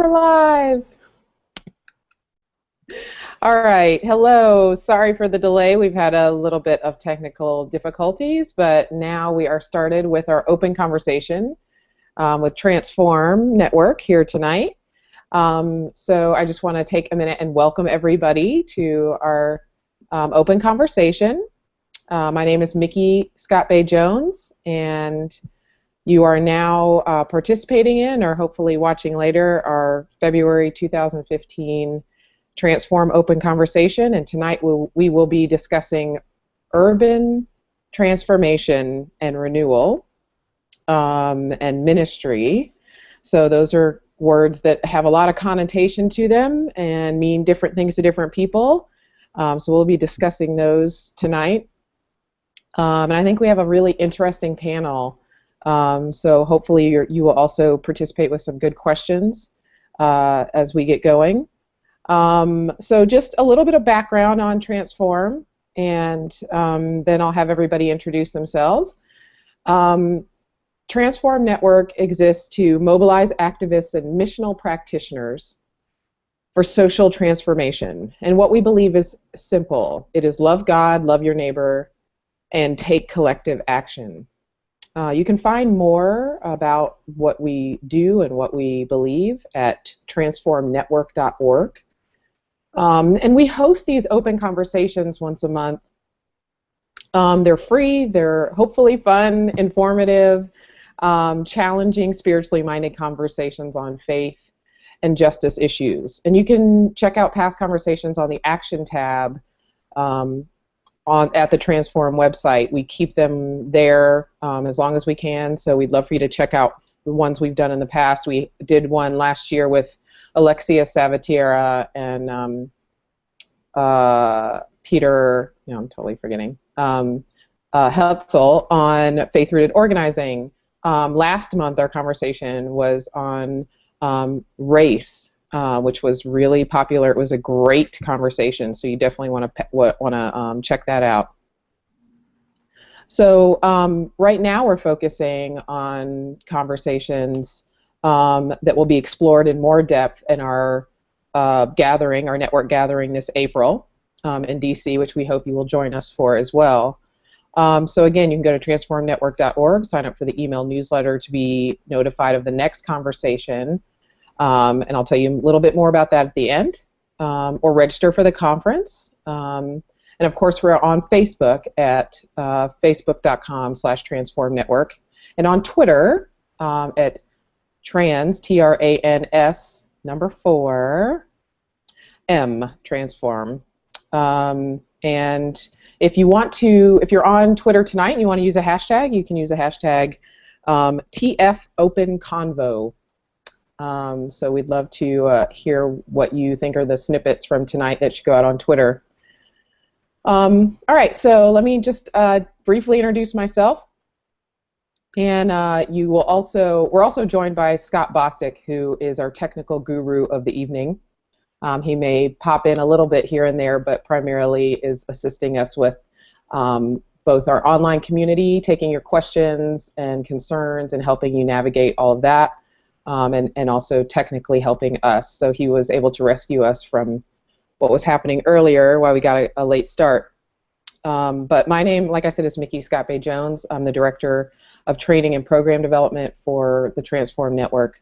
we're live. All right, hello. Sorry for the delay. We've had a little bit of technical difficulties, but now we are started with our open conversation with Transform Network here tonight. So I just want to take a minute and welcome everybody to our open conversation. My name is Micky ScottBey Jones, and you are now participating in, or hopefully watching later, our February 2015 Transform Open Conversation. And tonight we will be discussing urban transformation and renewal and ministry. So those are words that have a lot of connotation to them and mean different things to different people. So we'll be discussing those tonight. And I think we have a really interesting panel. So hopefully you will also participate with some good questions as we get going. So just a little bit of background on Transform, and then I'll have everybody introduce themselves. Transform Network exists to mobilize activists and missional practitioners for social transformation. And what we believe is simple. It is love God, love your neighbor, and take collective action. You can find more about what we do and what we believe at transformnetwork.org. And we host these open conversations once a month. They're free, they're hopefully fun, informative, challenging, spiritually minded conversations on faith and justice issues. And you can check out past conversations on the Action tab at the Transform website. We keep them there as long as we can, so we'd love for you to check out the ones we've done in the past. We did one last year with Alexia Savatiera and Peter, I'm totally forgetting, Hetzel on faith-rooted organizing. Last month our conversation was on race, which was really popular. It was a great conversation, so you definitely want to check that out. So right now we're focusing on conversations that will be explored in more depth in our gathering, our network gathering this April in DC, which we hope you will join us for as well. So again, you can go to transformnetwork.org, sign up for the email newsletter to be notified of the next conversation. And I'll tell you a little bit more about that at the end, or register for the conference. And of course, we're on Facebook at facebook.com/transformnetwork, and on Twitter at trans, TRANS, 4, M, transform. And if you're on Twitter tonight and you want to use a hashtag, you can use a hashtag TFOpenConvo. So we'd love to hear what you think are the snippets from tonight that should go out on Twitter. All right, so let me just briefly introduce myself. And we're also joined by Scott Bostic, who is our technical guru of the evening. He may pop in a little bit here and there, but primarily is assisting us with both our online community, taking your questions and concerns and helping you navigate all of that. And also technically helping us. So he was able to rescue us from what was happening earlier while we got a late start. But my name, like I said, is Micky ScottBey Jones. I'm the Director of Training and Program Development for the Transform Network.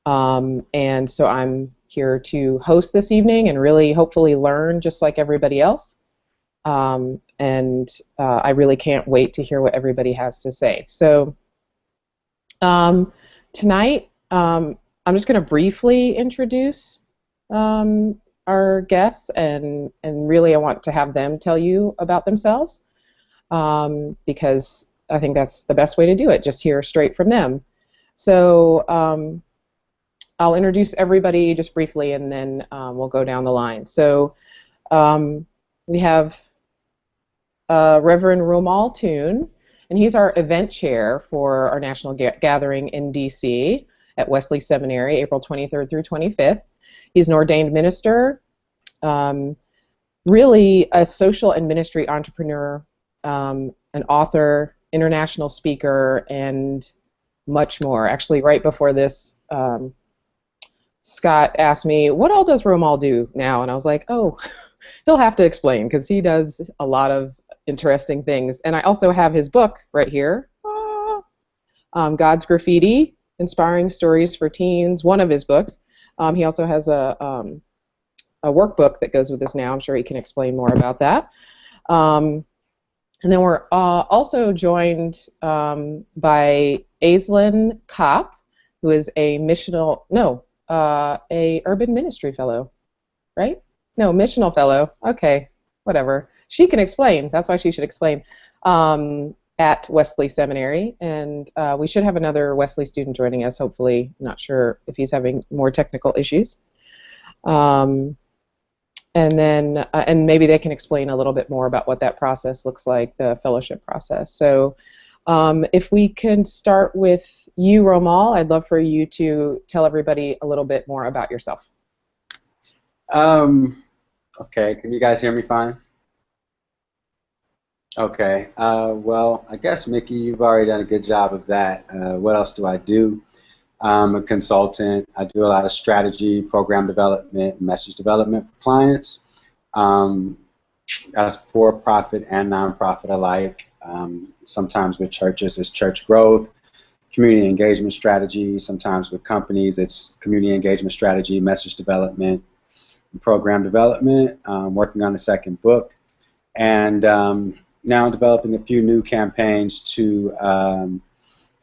And so I'm here to host this evening and really hopefully learn just like everybody else. And I really can't wait to hear what everybody has to say. So tonight, I'm just going to briefly introduce our guests, and really I want to have them tell you about themselves, because I think that's the best way to do it, just hear straight from them. So I'll introduce everybody just briefly, and then we'll go down the line. So we have Reverend Romal, and he's our event chair for our national gathering in DC at Wesley Seminary, April 23rd through 25th. He's an ordained minister, really a social and ministry entrepreneur, an author, international speaker, and much more. Actually, right before this Scott asked me, what all does Romal do now? And I was like, oh, he'll have to explain because he does a lot of interesting things. And I also have his book right here, God's Graffiti, Inspiring Stories for Teens, one of his books. He also has a workbook that goes with this now. I'm sure he can explain more about that. And then we're also joined by Aislinn Kopp, who is a a urban ministry fellow, right? No, missional fellow. Okay, whatever. She can explain. That's why she should explain. At Wesley Seminary, and we should have another Wesley student joining us, hopefully. Not sure if he's having more technical issues. And then, and maybe they can explain a little bit more about what that process looks like, the fellowship process. So if we can start with you, Romal, I'd love for you to tell everybody a little bit more about yourself. Okay, can you guys hear me fine? Okay, well, I guess, Mickey, you've already done a good job of that. What else do I do? I'm a consultant. I do a lot of strategy, program development, message development for clients. That's for-profit and non-profit alike. Sometimes with churches, it's church growth, community engagement strategy. Sometimes with companies, it's community engagement strategy, message development, and program development. Working on the second book. And now I'm developing a few new campaigns to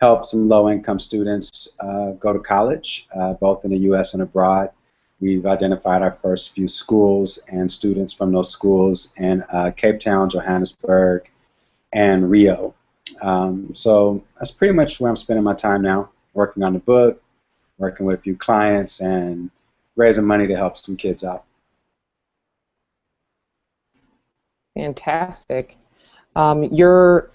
help some low-income students go to college, both in the U.S. and abroad. We've identified our first few schools and students from those schools in Cape Town, Johannesburg, and Rio. So that's pretty much where I'm spending my time now, working on the book, working with a few clients, and raising money to help some kids out. Fantastic. Your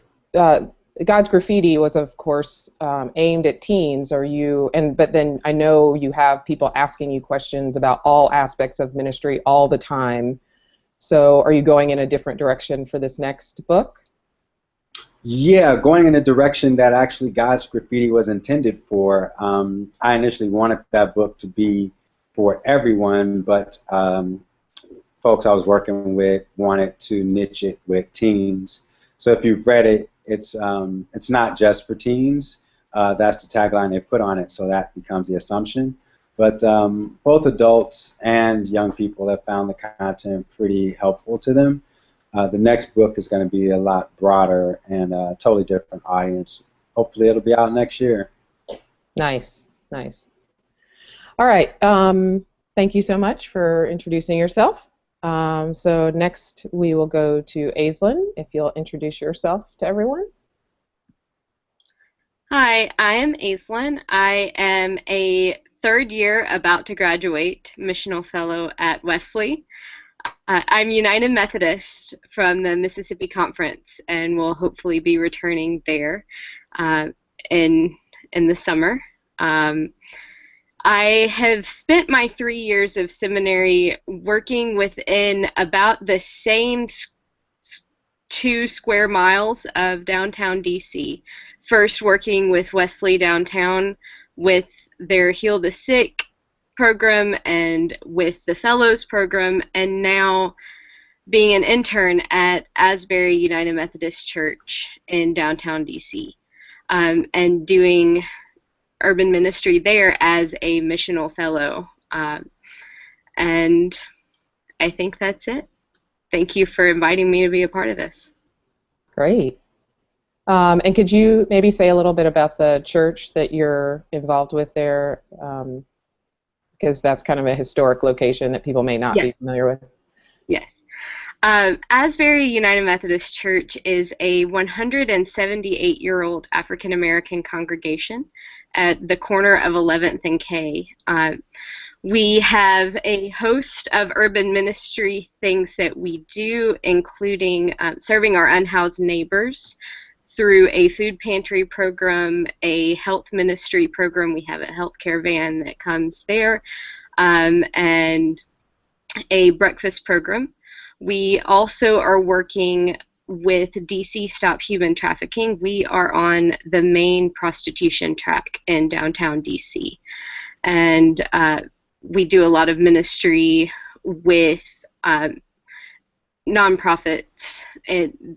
God's Graffiti was, of course, aimed at teens. But then I know you have people asking you questions about all aspects of ministry all the time. So are you going in a different direction for this next book? Yeah, going in a direction that actually God's Graffiti was intended for. I initially wanted that book to be for everyone, but folks I was working with wanted to niche it with teens. So if you've read it, it's not just for teens. That's the tagline they put on it, so that becomes the assumption. But both adults and young people have found the content pretty helpful to them. The next book is going to be a lot broader and a totally different audience. Hopefully it'll be out next year. Nice, nice. All right, thank you so much for introducing yourself. So next we will go to Aislinn, if you'll introduce yourself to everyone. Hi, I am Aislinn. I am a third year about to graduate Missional Fellow at Wesley. I'm United Methodist from the Mississippi Conference and will hopefully be returning there in the summer. I have spent my 3 years of seminary working within about the same 2 square miles of downtown DC. First working with Wesley downtown with their Heal the Sick program and with the Fellows program, and now being an intern at Asbury United Methodist Church in downtown DC, and doing urban ministry there as a missional fellow. And I think that's it. Thank you for inviting me to be a part of this. Great. And could you maybe say a little bit about the church that you're involved with there? Because that's kind of a historic location that people may not be familiar with. Yes. Asbury United Methodist Church is a 178-year-old African-American congregation at the corner of 11th and K. We have a host of urban ministry things that we do, including serving our unhoused neighbors through a food pantry program, a health ministry program. We have a healthcare van that comes there, and a breakfast program. We also are working with DC Stop Human Trafficking. We are on the main prostitution track in downtown DC. And we do a lot of ministry with nonprofits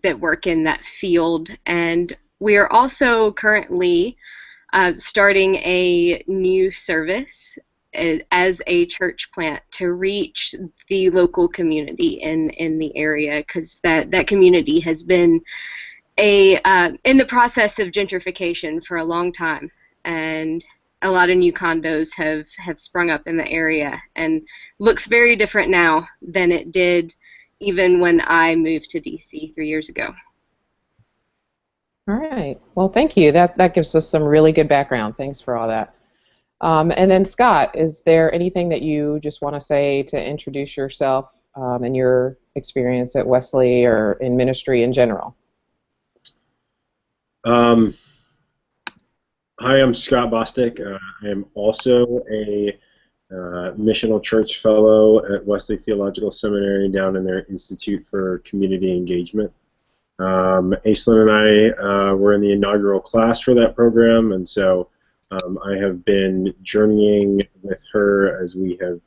that work in that field, and we are also currently starting a new service as a church plant to reach the local community in the area, because that community has been in the process of gentrification for a long time, and a lot of new condos have sprung up in the area, and looks very different now than it did even when I moved to DC 3 years ago. All right. Well, thank you. That gives us some really good background. Thanks for all that. And then Scott, is there anything that you just want to say to introduce yourself and your experience at Wesley or in ministry in general? Hi, I'm Scott Bostic. I am also a missional church fellow at Wesley Theological Seminary down in their Institute for Community Engagement. Aislinn and I were in the inaugural class for that program, and so I have been journeying with her as we have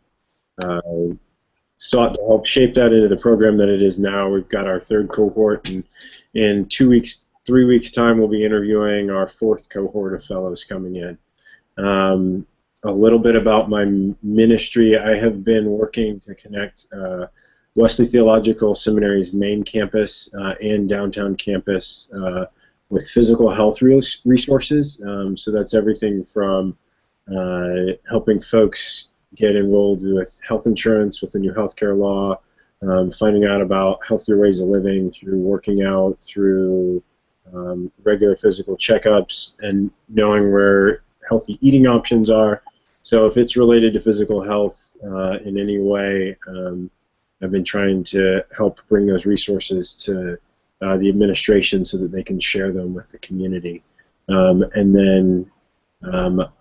sought to help shape that into the program that it is now. We've got our third cohort, and in 3 weeks' time, we'll be interviewing our fourth cohort of fellows coming in. A little bit about my ministry. I have been working to connect Wesley Theological Seminary's main campus and downtown campus with physical health resources. So that's everything from helping folks get enrolled with health insurance with the new healthcare law, finding out about healthier ways of living through working out, through regular physical checkups, and knowing where healthy eating options are. So if it's related to physical health in any way, I've been trying to help bring those resources to the administration so that they can share them with the community. And then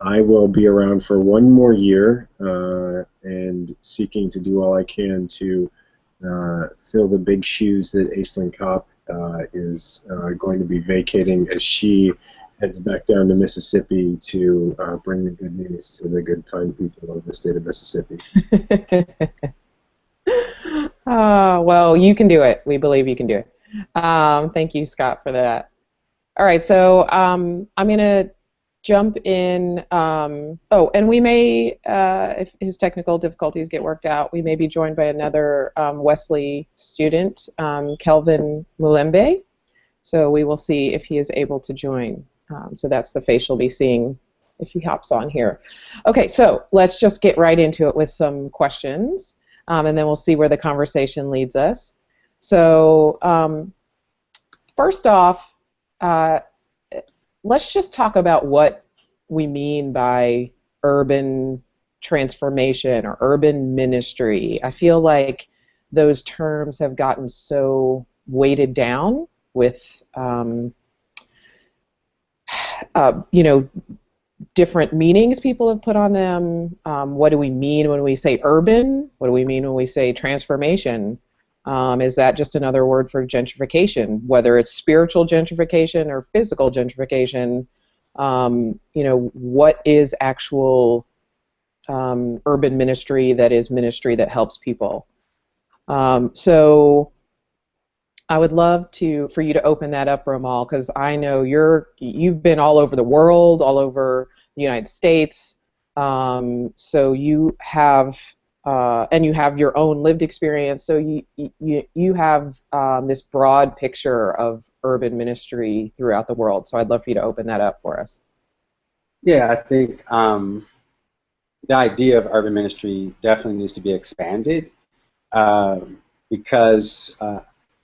I will be around for one more year and seeking to do all I can to fill the big shoes that Aislinn Kopp is going to be vacating as she heads back down to Mississippi to bring the good news to the good, fine people of the state of Mississippi. Well, you can do it. We believe you can do it. Thank you, Scott, for that. All right, so I'm going to jump in. Oh, and we may, if his technical difficulties get worked out, we may be joined by another Wesley student, Kelvin Mulembe. So we will see if he is able to join. So that's the face you'll be seeing if he hops on here. Okay, so let's just get right into it with some questions, and then we'll see where the conversation leads us. So first off, let's just talk about what we mean by urban transformation or urban ministry. I feel like those terms have gotten so weighted down with you know, different meanings people have put on them. What do we mean when we say urban? What do we mean when we say transformation? Is that just another word for gentrification? Whether it's spiritual gentrification or physical gentrification, you know, what is actual urban ministry that is ministry that helps people? So I would love for you to open that up, Romal, because I know you've been all over the world, all over the United States. So you have and you have your own lived experience. So you have this broad picture of urban ministry throughout the world. So I'd love for you to open that up for us. Yeah, I think the idea of urban ministry definitely needs to be expanded because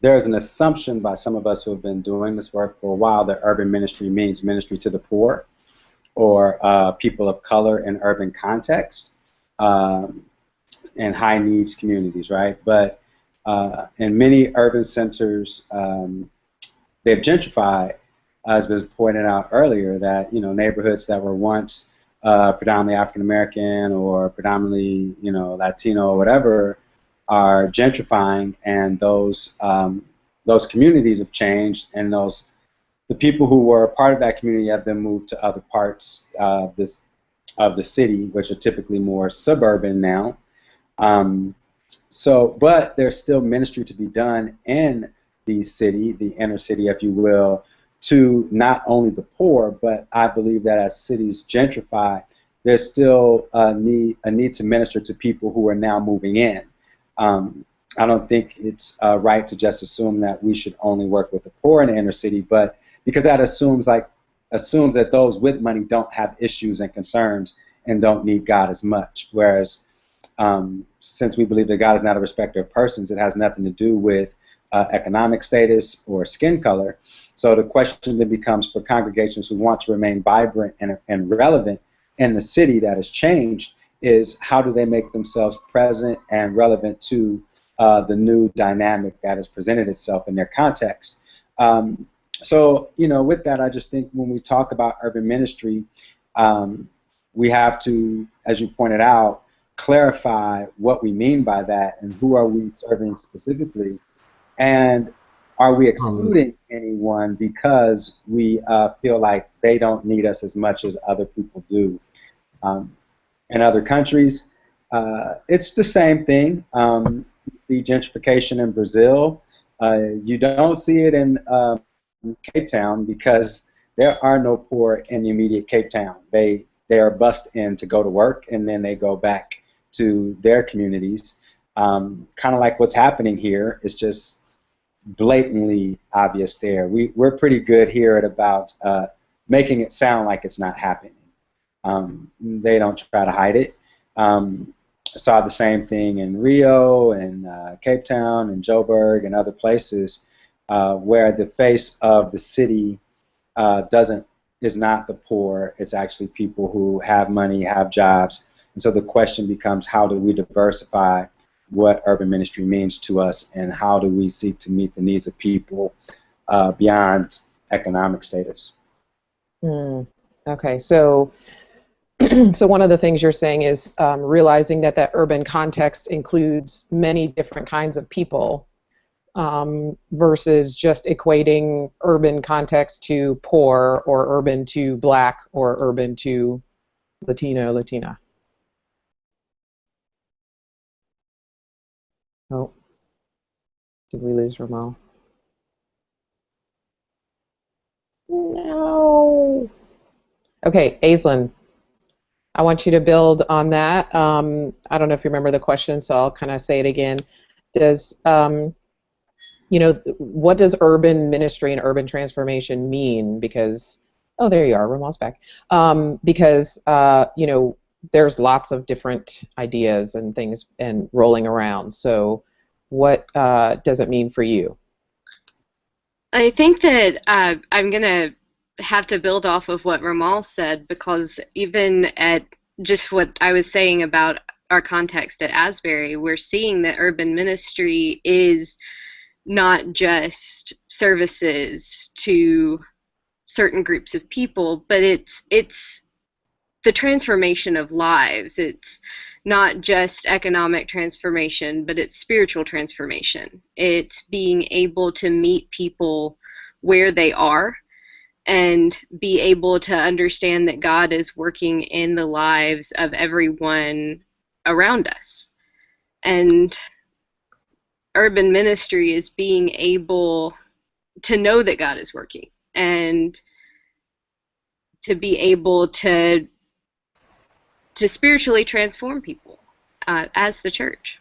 there's an assumption by some of us who have been doing this work for a while that urban ministry means ministry to the poor or people of color in urban context and high needs communities, right? But in many urban centers, they've gentrified, as was pointed out earlier, that neighborhoods that were once predominantly African American or predominantly Latino or whatever are gentrifying, and those communities have changed, and the people who were a part of that community have been moved to other parts of this of the city, which are typically more suburban now. But there's still ministry to be done in the city, the inner city, if you will, to not only the poor, but I believe that as cities gentrify, there's still a need to minister to people who are now moving in. I don't think it's right to just assume that we should only work with the poor in the inner city, but because that assumes that those with money don't have issues and concerns and don't need God as much. Whereas since we believe that God is not a respecter of persons, it has nothing to do with economic status or skin color. So the question then becomes for congregations who want to remain vibrant and relevant in the city that has changed is how do they make themselves present and relevant to the new dynamic that has presented itself in their context. So, with that, I just think when we talk about urban ministry, we have to, as you pointed out, clarify what we mean by that and who are we serving specifically, and are we excluding anyone because we feel like they don't need us as much as other people do. In other countries, it's the same thing. The gentrification in Brazil, you don't see it in Cape Town because there are no poor in the immediate Cape Town. They are bussed in to go to work and then they go back to their communities. Kind of like what's happening here. It's just blatantly obvious there. We're pretty good here at about making it sound like it's not happening. They don't try to hide it. Saw the same thing in Rio and Cape Town and Joburg and other places where the face of the city is not the poor. It's actually people who have money, have jobs. And so the question becomes, how do we diversify what urban ministry means to us, and how do we seek to meet the needs of people beyond economic status? Okay, so so one of the things you're saying is realizing that urban context includes many different kinds of people versus just equating urban context to poor or urban to black or urban to Latino, Latina. Oh, did we lose Romal? No. Okay, Aislinn, I want you to build on that. I don't know if you remember the question, so I'll kind of say it again. What does urban ministry and urban transformation mean? Because, oh, there you are, Romal's back. Because, there's lots of different ideas and things and rolling around. So what does it mean for you? I think that I'm going to have to build off of what Romal said, because even at just what I was saying about our context at Asbury, we're seeing that urban ministry is not just services to certain groups of people, but it's the transformation of lives. It's not just economic transformation, but it's spiritual transformation. It's being able to meet people where they are and be able to understand that God is working in the lives of everyone around us. And urban ministry is being able to know that God is working and to be able to spiritually transform people as the church.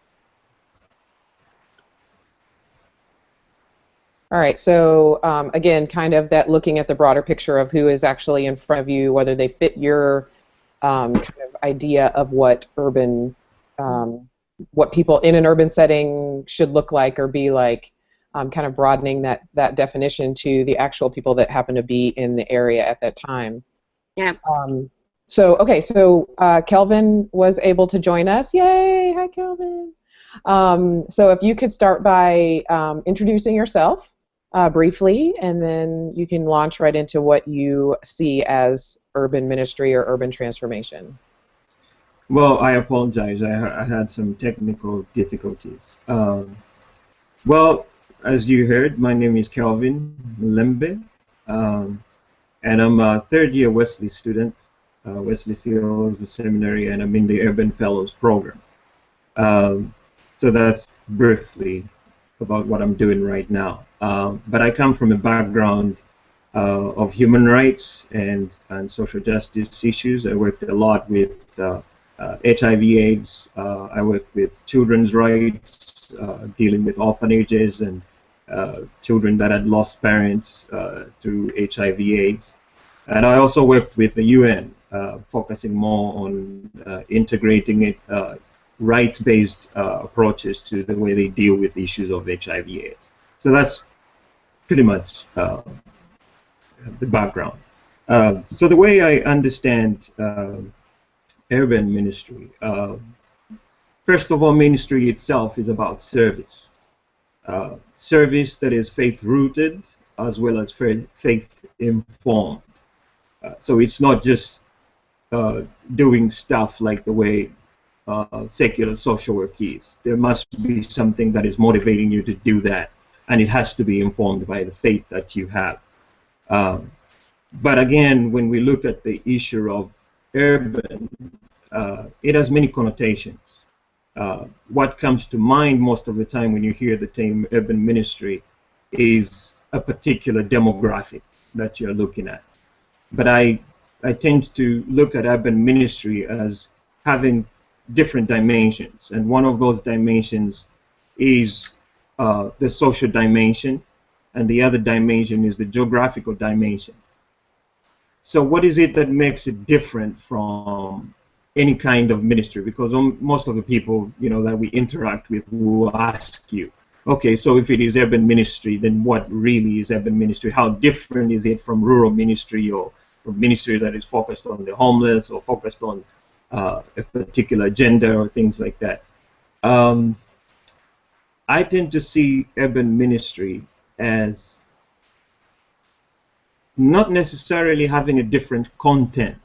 All right, so again, kind of that looking at the broader picture of who is actually in front of you, whether they fit your kind of idea of what urban, what people in an urban setting should look like or be like, kind of broadening that definition to the actual people that happen to be in the area at that time. Yeah. So Kelvin was able to join us. Yay! Hi, Kelvin. So if you could start by introducing yourself briefly, and then you can launch right into what you see as urban ministry or urban transformation. Well, I apologize. I had some technical difficulties. Well, as you heard, my name is Kelvin Mulembe, and I'm a third-year Wesley student. Wesley Theological Seminary, and I'm in the Urban Fellows program. So that's briefly about what I'm doing right now. But I come from a background of human rights and social justice issues. I worked a lot with HIV/AIDS. I worked with children's rights, dealing with orphanages and children that had lost parents through HIV/AIDS. And I also worked with the UN, focusing more on integrating it, rights-based approaches to the way they deal with issues of HIV/AIDS. So that's pretty much the background. So the way I understand urban ministry, first of all, ministry itself is about service. Service that is faith-rooted as well as faith-informed. So it's not just doing stuff like the way secular social work is. There must be something that is motivating you to do that, and it has to be informed by the faith that you have. But again, when we look at the issue of urban, it has many connotations. What comes to mind most of the time when you hear the term urban ministry is a particular demographic that you're looking at. But I tend to look at urban ministry as having different dimensions, and one of those dimensions is the social dimension, and the other dimension is the geographical dimension. So what is it that makes it different from any kind of ministry? Because most of the people, you know, that we interact with will ask you, okay, so if it is urban ministry, then what really is urban ministry? How different is it from rural ministry or ministry that is focused on the homeless or focused on a particular agenda or things like that? I tend to see urban ministry as not necessarily having a different content,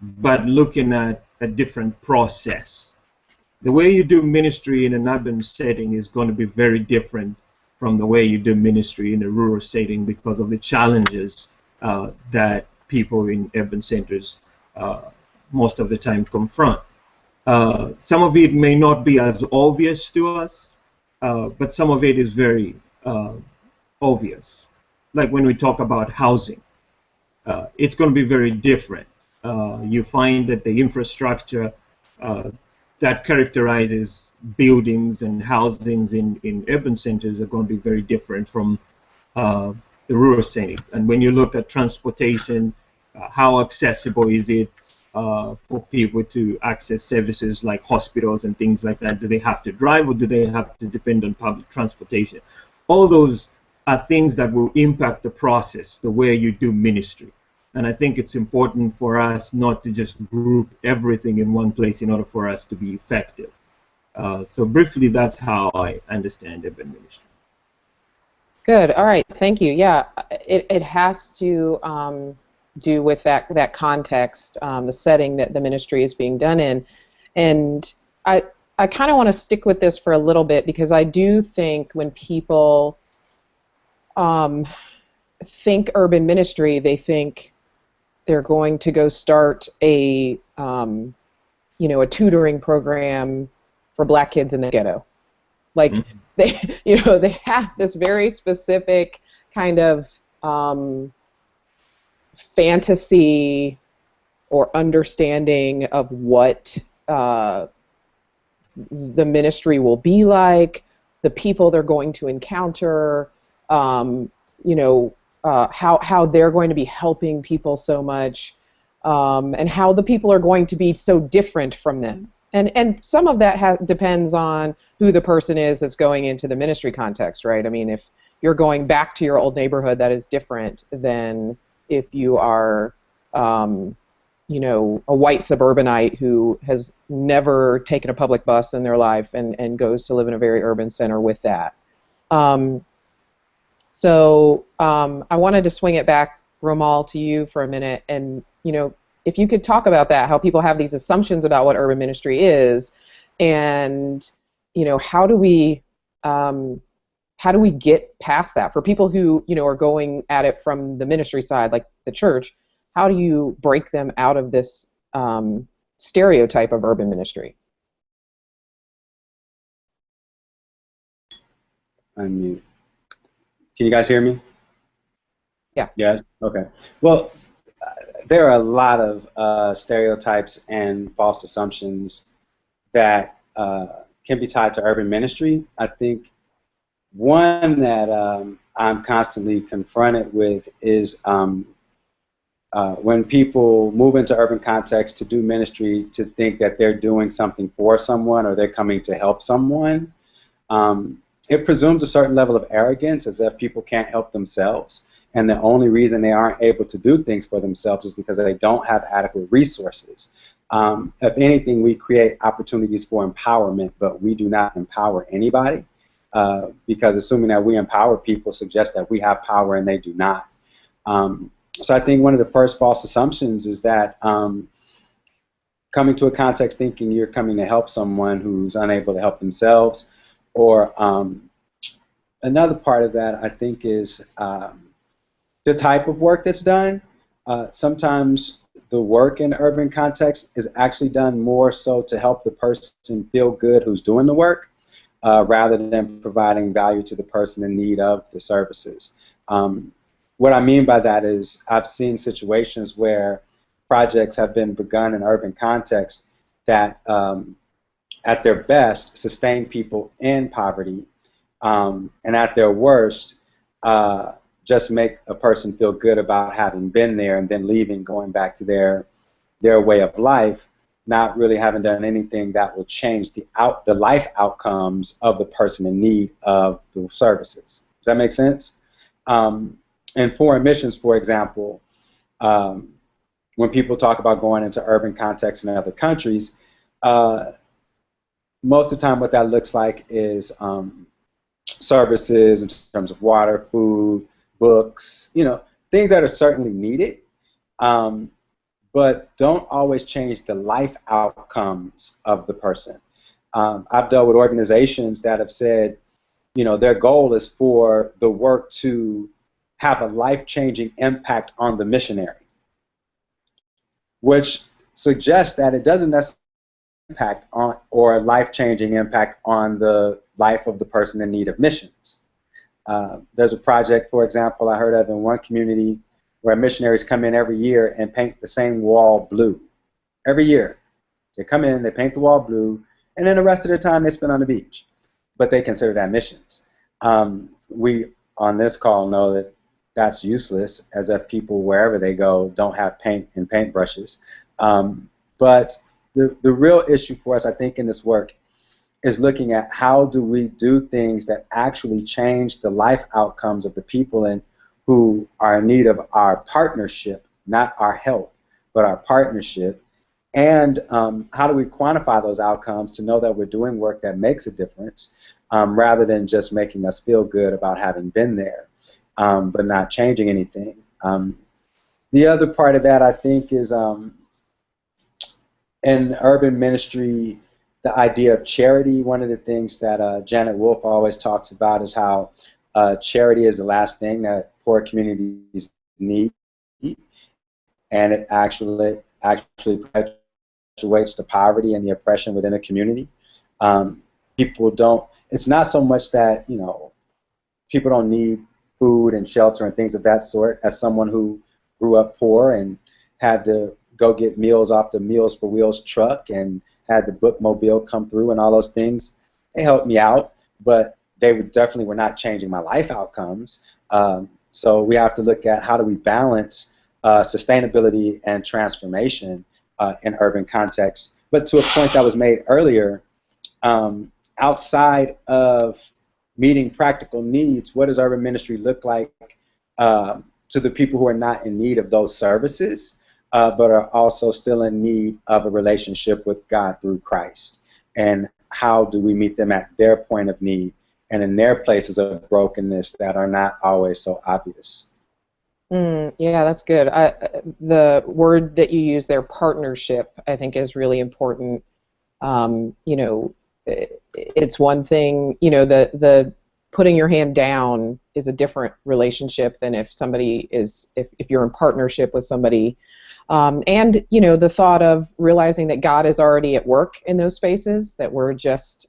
but looking at a different process. The way you do ministry in an urban setting is going to be very different from the way you do ministry in a rural setting because of the challenges that people in urban centers most of the time confront. Some of it may not be as obvious to us, but some of it is very obvious. Like when we talk about housing, it's going to be very different. You find that the infrastructure that characterizes buildings and housings in urban centers are going to be very different from the rural setting. And when you look at transportation, how accessible is it for people to access services like hospitals and things like that? Do they have to drive or do they have to depend on public transportation? All those are things that will impact the process, the way you do ministry. And I think it's important for us not to just group everything in one place in order for us to be effective. So briefly, that's how I understand urban ministry. Good. All right. Thank you. Yeah, it has to do with that context, the setting that the ministry is being done in, and I kind of want to stick with this for a little bit because I do think when people think urban ministry, they think they're going to go start a a tutoring program for black kids in the ghetto. Like they have this very specific kind of fantasy or understanding of what the ministry will be like, the people they're going to encounter, how they're going to be helping people so much, and how the people are going to be so different from them. And some of that depends on who the person is that's going into the ministry context, right? I mean, if you're going back to your old neighborhood, that is different than if you are, a white suburbanite who has never taken a public bus in their life and goes to live in a very urban center with that. So I wanted to swing it back, Romal, to you for a minute, and if you could talk about that, how people have these assumptions about what urban ministry is, and how do we get past that for people who are going at it from the ministry side, like the church? how do you break them out of this stereotype of urban ministry? Unmute. Can you guys hear me? Yeah. Yes? Okay. Well, there are a lot of stereotypes and false assumptions that can be tied to urban ministry. I think one that I'm constantly confronted with is when people move into urban context to do ministry to think that they're doing something for someone or they're coming to help someone. It presumes a certain level of arrogance, as if people can't help themselves, and the only reason they aren't able to do things for themselves is because they don't have adequate resources. If anything, we create opportunities for empowerment, but we do not empower anybody, because assuming that we empower people suggests that we have power and they do not. So I think one of the first false assumptions is that coming to a context thinking you're coming to help someone who's unable to help themselves, or another part of that I think is the type of work that's done. Sometimes the work in urban context is actually done more so to help the person feel good who's doing the work, rather than providing value to the person in need of the services. What I mean by that is I've seen situations where projects have been begun in urban context that at their best sustain people in poverty, and at their worst just make a person feel good about having been there and then leaving, going back to their way of life, not really having done anything that will change the life outcomes of the person in need of the services. Does that make sense? In foreign missions, for example, when people talk about going into urban contexts in other countries, most of the time what that looks like is services in terms of water, food, books, things that are certainly needed, but don't always change the life outcomes of the person. I've dealt with organizations that have said, their goal is for the work to have a life-changing impact on the missionary, which suggests that it doesn't necessarily impact on or a life-changing impact on the life of the person in need of missions. There's a project, for example, I heard of in one community where missionaries come in every year and paint the same wall blue. Every year. They come in, they paint the wall blue, and then the rest of their time they spend on the beach. But they consider that missions. We, on this call, know that that's useless, as if people, wherever they go, don't have paint and paintbrushes. But the real issue for us, I think, in this work is looking at how do we do things that actually change the life outcomes of the people who are in need of our partnership, not our help, but our partnership. And how do we quantify those outcomes to know that we're doing work that makes a difference, rather than just making us feel good about having been there, but not changing anything. The other part of that, I think, is in urban ministry, the idea of charity. One of the things that Janet Wolfe always talks about is how charity is the last thing that poor communities need, and it actually perpetuates the poverty and the oppression within a community. People don't. It's not so much that people don't need food and shelter and things of that sort. As someone who grew up poor and had to go get meals off the Meals for Wheels truck and had the bookmobile come through and all those things, they helped me out, but they definitely were not changing my life outcomes. So we have to look at how do we balance sustainability and transformation in urban context. But to a point that was made earlier, outside of meeting practical needs, what does urban ministry look like to the people who are not in need of those services, but are also still in need of a relationship with God through Christ? And how do we meet them at their point of need and in their places of brokenness that are not always so obvious? Yeah, that's good. The word that you use there, partnership, I think is really important. It's one thing, the putting your hand down is a different relationship than if somebody is, if you're in partnership with somebody. And, you know, the thought of realizing that God is already at work in those spaces, that we're just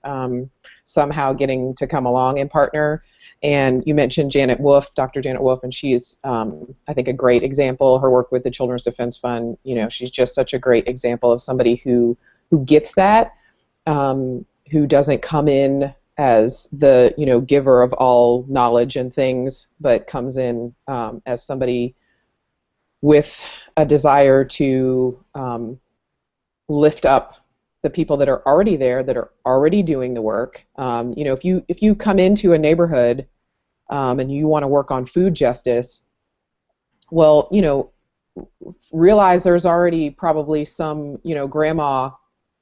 somehow getting to come along and partner. And you mentioned Janet Wolf, Dr. Janet Wolf, and she's, I think, a great example. Her work with the Children's Defense Fund, you know, she's just such a great example of somebody who gets that, who doesn't come in as the, you know, giver of all knowledge and things, but comes in as somebody with a desire to lift up the people that are already there, that are already doing the work. You know, if you come into a neighborhood and you want to work on food justice, well, you know, realize there's already probably some, you know, grandma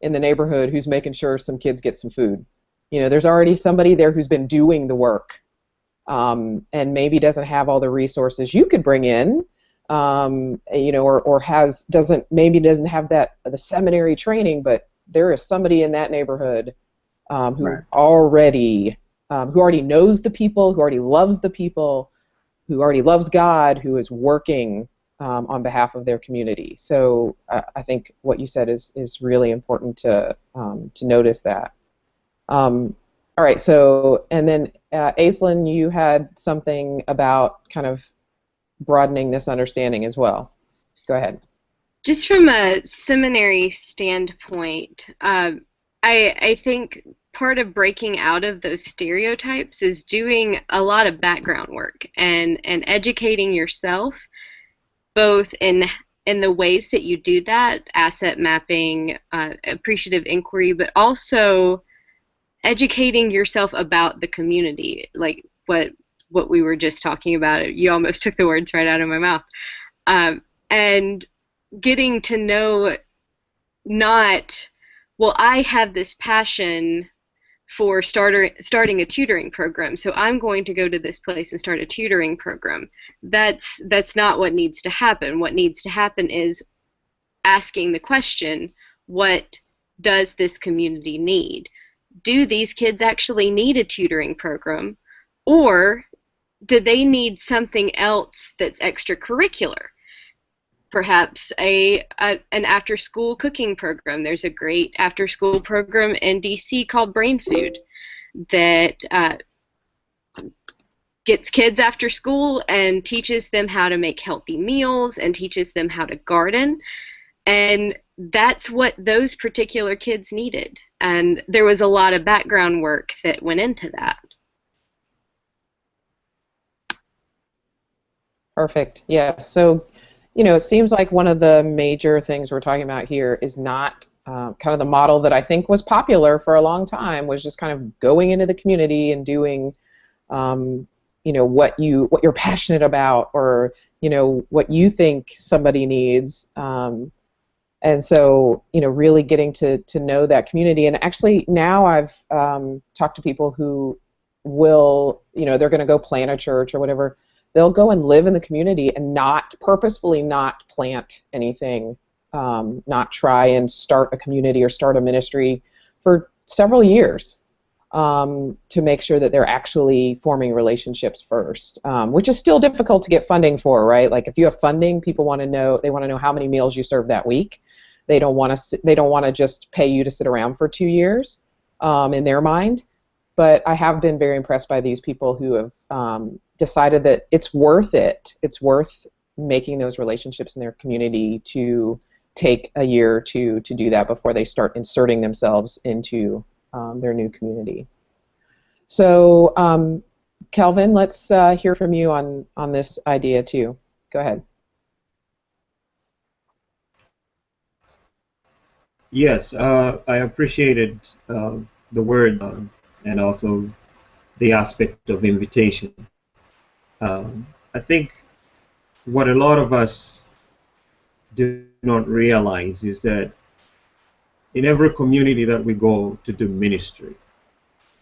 in the neighborhood who's making sure some kids get some food. You know, there's already somebody there who's been doing the work, and maybe doesn't have all the resources you could bring in, you know, or doesn't have that the seminary training, but there is somebody in that neighborhood who already knows the people, who already loves the people, who already loves God, who is working on behalf of their community. So I think what you said is really important to notice that. All right. So, and then Aislinn, you had something about kind of broadening this understanding as well. Go ahead. Just from a seminary standpoint, I think part of breaking out of those stereotypes is doing a lot of background work and educating yourself, both in the ways that you do that, asset mapping, appreciative inquiry, but also educating yourself about the community, like what we were just talking about. You almost took the words right out of my mouth. And getting to know, not, well, I have this passion for starting a tutoring program, so I'm going to go to this place and start a tutoring program. That's not what needs to happen. What needs to happen is asking the question, what does this community need? Do these kids actually need a tutoring program, or do they need something else that's extracurricular? Perhaps an after-school cooking program. There's a great after-school program in DC called Brain Food that gets kids after school and teaches them how to make healthy meals and teaches them how to garden. And that's what those particular kids needed. And there was a lot of background work that went into that. Perfect. Yeah. So, you know, it seems like one of the major things we're talking about here is not kind of the model that I think was popular for a long time, was just kind of going into the community and doing, you know, what you're passionate about, or, you know, what you think somebody needs. And so, you know, really getting to know that community. And actually now I've talked to people who will, you know, they're going to go plant a church or whatever. They'll go and live in the community and purposefully not plant anything, not try and start a community or start a ministry for several years, to make sure that they're actually forming relationships first, which is still difficult to get funding for, right? Like if you have funding, people want to know how many meals you serve that week. They don't want to just pay you to sit around for 2 years, in their mind. But I have been very impressed by these people who have decided that it's worth it. It's worth making those relationships in their community to take a year or two to do that before they start inserting themselves into their new community. So, Kelvin, let's hear from you on this idea too. Go ahead. Yes, I appreciated the word and also the aspect of invitation. I think what a lot of us do not realize is that in every community that we go to do ministry,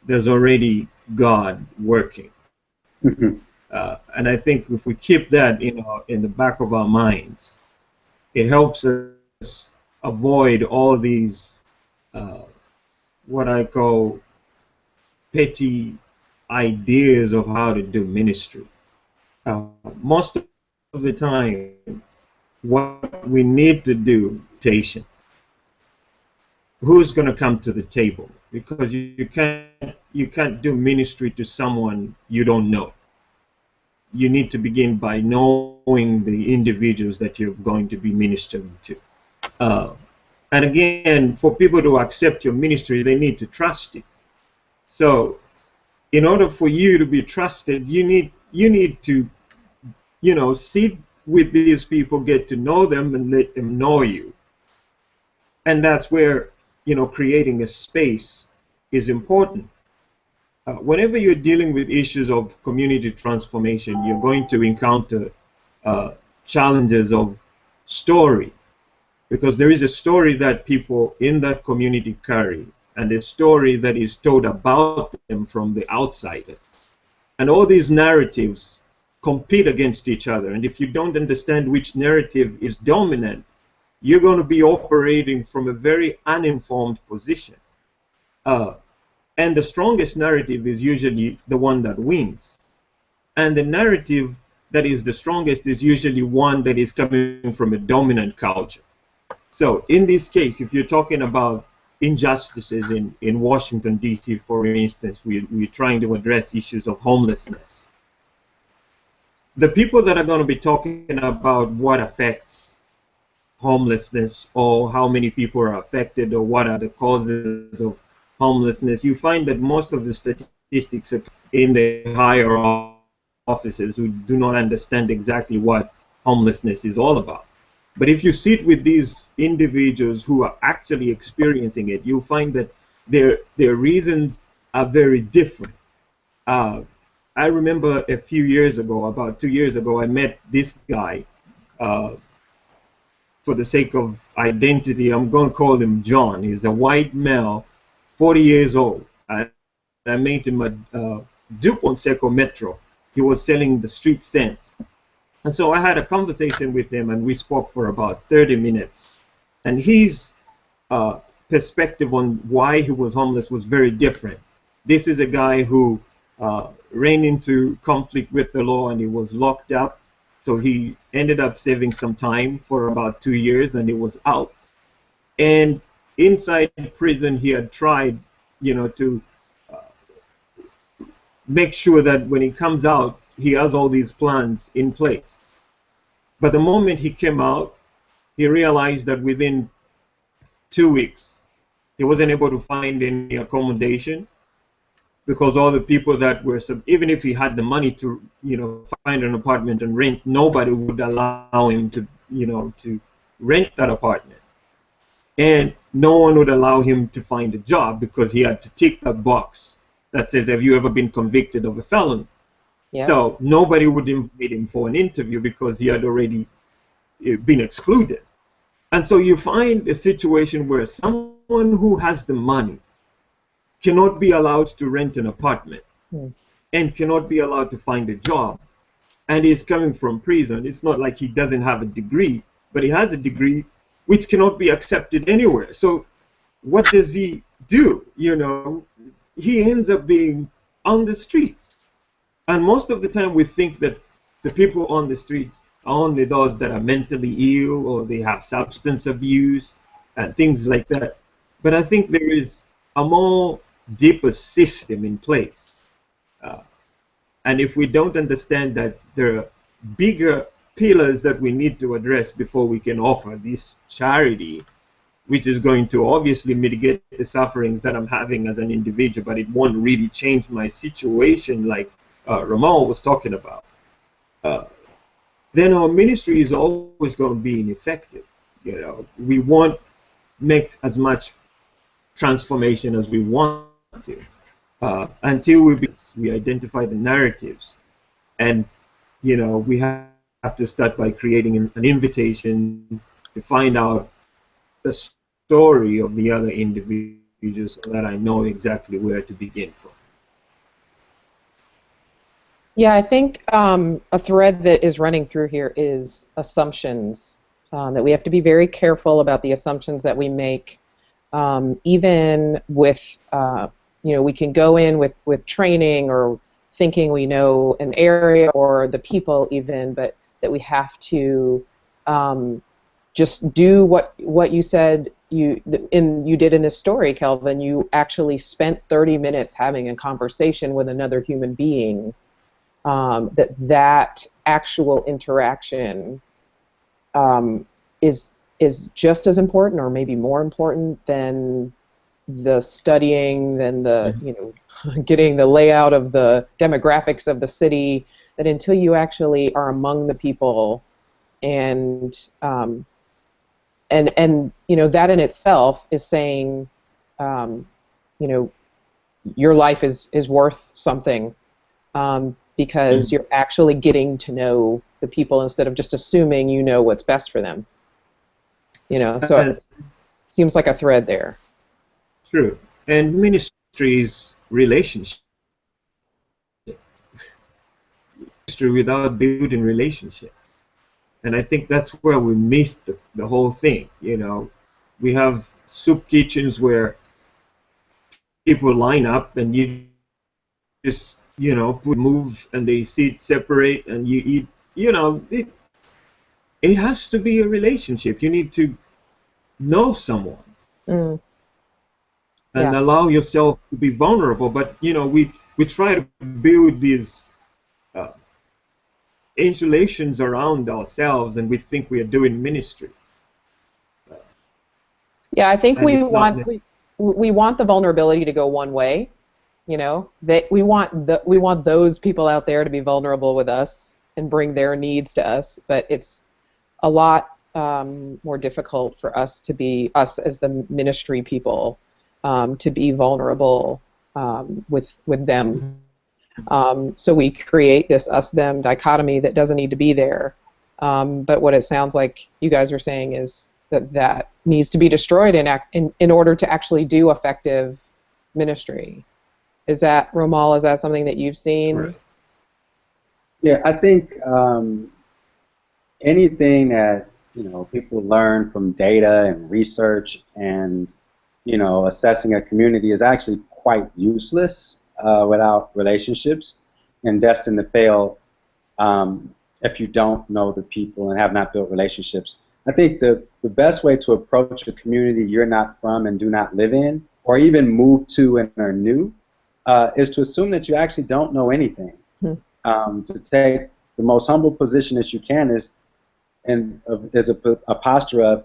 there's already God working. And I think if we keep that in the back of our minds, it helps us avoid all these what I call petty ideas of how to do ministry. Most of the time, what we need to do, patient. Who's going to come to the table? Because you can't do ministry to someone you don't know. You need to begin by knowing the individuals that you're going to be ministering to. And again, for people to accept your ministry, they need to trust you. So, in order for you to be trusted, you need to, sit with these people, get to know them, and let them know you. And that's where, creating a space is important. Whenever you're dealing with issues of community transformation, you're going to encounter challenges of story, because there is a story that people in that community carry, and a story that is told about them from the outsiders. And all these narratives compete against each other, and if you don't understand which narrative is dominant, you're going to be operating from a very uninformed position. And the strongest narrative is usually the one that wins. And the narrative that is the strongest is usually one that is coming from a dominant culture. So in this case, if you're talking about injustices in Washington, D.C., for instance, we're trying to address issues of homelessness. The people that are going to be talking about what affects homelessness, or how many people are affected, or what are the causes of homelessness, you find that most of the statistics are in the higher offices who do not understand exactly what homelessness is all about. But if you sit with these individuals who are actually experiencing it, you'll find that their reasons are very different. I remember a few years ago, about 2 years ago, I met this guy. For the sake of identity, I'm going to call him John. He's a white male, 40 years old. I met him at DuPont Seco Metro. He was selling the street scent. And so I had a conversation with him, and we spoke for about 30 minutes. And his perspective on why he was homeless was very different. This is a guy who ran into conflict with the law, and he was locked up. So he ended up saving some time for about 2 years, and he was out. And inside prison, he had tried, to make sure that when he comes out, he has all these plans in place. But the moment he came out, he realized that within 2 weeks, he wasn't able to find any accommodation, because all the people that were, even if he had the money to, find an apartment and rent, nobody would allow him to, to rent that apartment. And no one would allow him to find a job, because he had to tick that box that says, have you ever been convicted of a felony? Yeah. So nobody would invite him for an interview, because he had already been excluded. And so you find a situation where someone who has the money cannot be allowed to rent an apartment, and cannot be allowed to find a job, and he's coming from prison. It's not like he doesn't have a degree, but he has a degree which cannot be accepted anywhere. So what does he do? He ends up being on the streets. And most of the time we think that the people on the streets are only those that are mentally ill, or they have substance abuse and things like that. But I think there is a more deeper system in place. And if we don't understand that there are bigger pillars that we need to address before we can offer this charity, which is going to obviously mitigate the sufferings that I'm having as an individual, but it won't really change my situation like Romal was talking about, then our ministry is always going to be ineffective. We won't make as much transformation as we want to until we identify the narratives. And we have to start by creating an invitation to find out the story of the other individuals, so that I know exactly where to begin from. Yeah, I think a thread that is running through here is assumptions, that we have to be very careful about the assumptions that we make, even with we can go in with training or thinking we know an area or the people even, but that we have to just do what you said you did in this story, Kelvin. You actually spent 30 minutes having a conversation with another human being. That actual interaction is just as important, or maybe more important than the studying, than the getting the layout of the demographics of the city. That until you actually are among the people, and that in itself is saying, your life is worth something, because you're actually getting to know the people instead of just assuming you know what's best for them. So it seems like a thread there. True. And ministry is relationship. Ministry without building relationship. And I think that's where we missed the whole thing. We have soup kitchens where people line up and you just, move and they sit separate and you eat. It has to be a relationship. You need to know someone. Mm. And allow yourself to be vulnerable. But we try to build these insulations around ourselves, and we think we are doing ministry. Yeah, I think we want the vulnerability to go one way. We want those people out there to be vulnerable with us and bring their needs to us. But it's a lot more difficult for us as the ministry people. To be vulnerable with them. So we create this us-them dichotomy that doesn't need to be there. But what it sounds like you guys are saying is that needs to be destroyed in order to actually do effective ministry. Is that, Romal, is that something that you've seen? Right. Yeah, I think anything that people learn from data and research and assessing a community is actually quite useless without relationships, and destined to fail if you don't know the people and have not built relationships. I think the best way to approach a community you're not from and do not live in, or even move to and are new, is to assume that you actually don't know anything. To take the most humble position that you can is a posture of,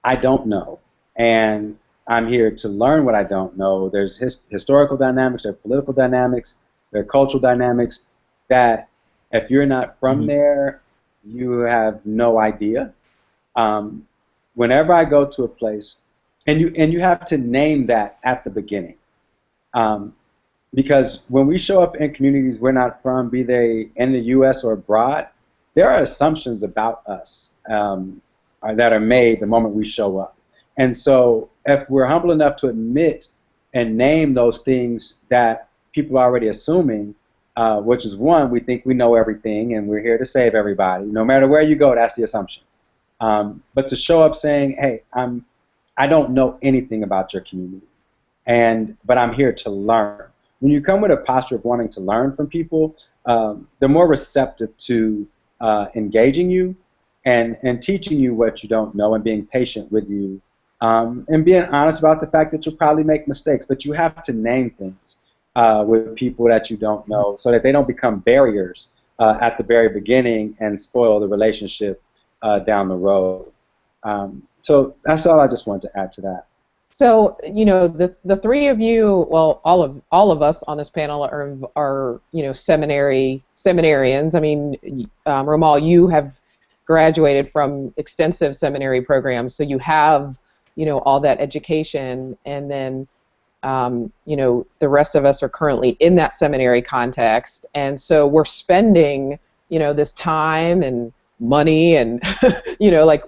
I don't know, and I'm here to learn what I don't know. There's historical dynamics, there are political dynamics, there are cultural dynamics that if you're not from there, you have no idea. Whenever I go to a place, and you have to name that at the beginning, because when we show up in communities we're not from, be they in the U.S. or abroad, there are assumptions about us that are made the moment we show up. And so if we're humble enough to admit and name those things that people are already assuming, which is one, we think we know everything and we're here to save everybody. No matter where you go, that's the assumption. But to show up saying, hey, I don't know anything about your community, but I'm here to learn. When you come with a posture of wanting to learn from people, they're more receptive to engaging you and teaching you what you don't know and being patient with you. And being honest about the fact that you'll probably make mistakes, but you have to name things with people that you don't know so that they don't become barriers at the very beginning and spoil the relationship down the road. So that's all I just wanted to add to that. So, the three of you, well, all of us on this panel are seminarians. I mean, Romal, you have graduated from extensive seminary programs, so you have all that education, and then the rest of us are currently in that seminary context, and so we're spending this time and money and like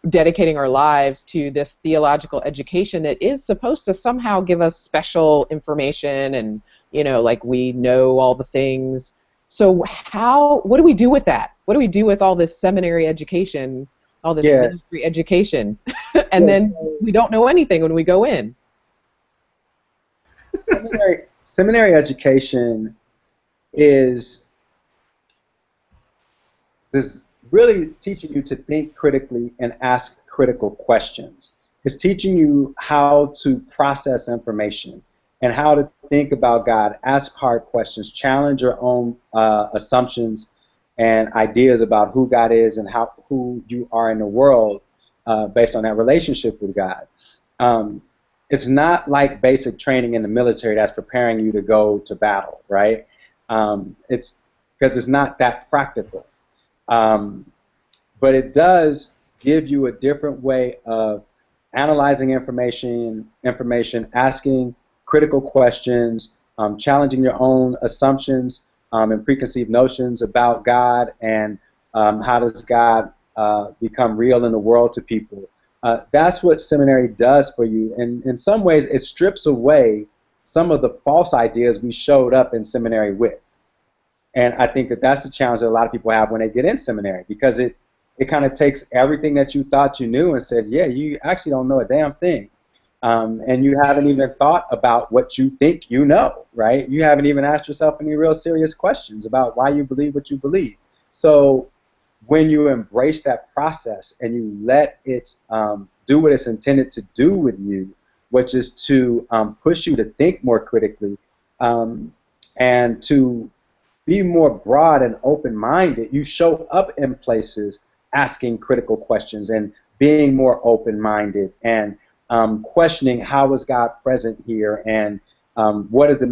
dedicating our lives to this theological education that is supposed to somehow give us special information and like we know all the things. So what do we do with that? What do we do with all this seminary education, all this ministry education, and then we don't know anything when we go in? seminary education is really teaching you to think critically and ask critical questions. It's teaching you how to process information and how to think about God, ask hard questions, challenge your own assumptions and ideas about who God is and who you are in the world based on that relationship with God. It's not like basic training in the military that's preparing you to go to battle, right? It's because it's not that practical. But it does give you a different way of analyzing information, asking critical questions, challenging your own assumptions and preconceived notions about God, and how does God become real in the world to people. That's what seminary does for you. And in some ways, it strips away some of the false ideas we showed up in seminary with. And I think that that's the challenge that a lot of people have when they get in seminary, because it kind of takes everything that you thought you knew and said, yeah, you actually don't know a damn thing. And you haven't even thought about what you think you know, right? You haven't even asked yourself any real serious questions about why you believe what you believe. So when you embrace that process and you let it do what it's intended to do with you, which is to push you to think more critically and to be more broad and open-minded, you show up in places asking critical questions and being more open-minded and questioning how is God present here, and what is the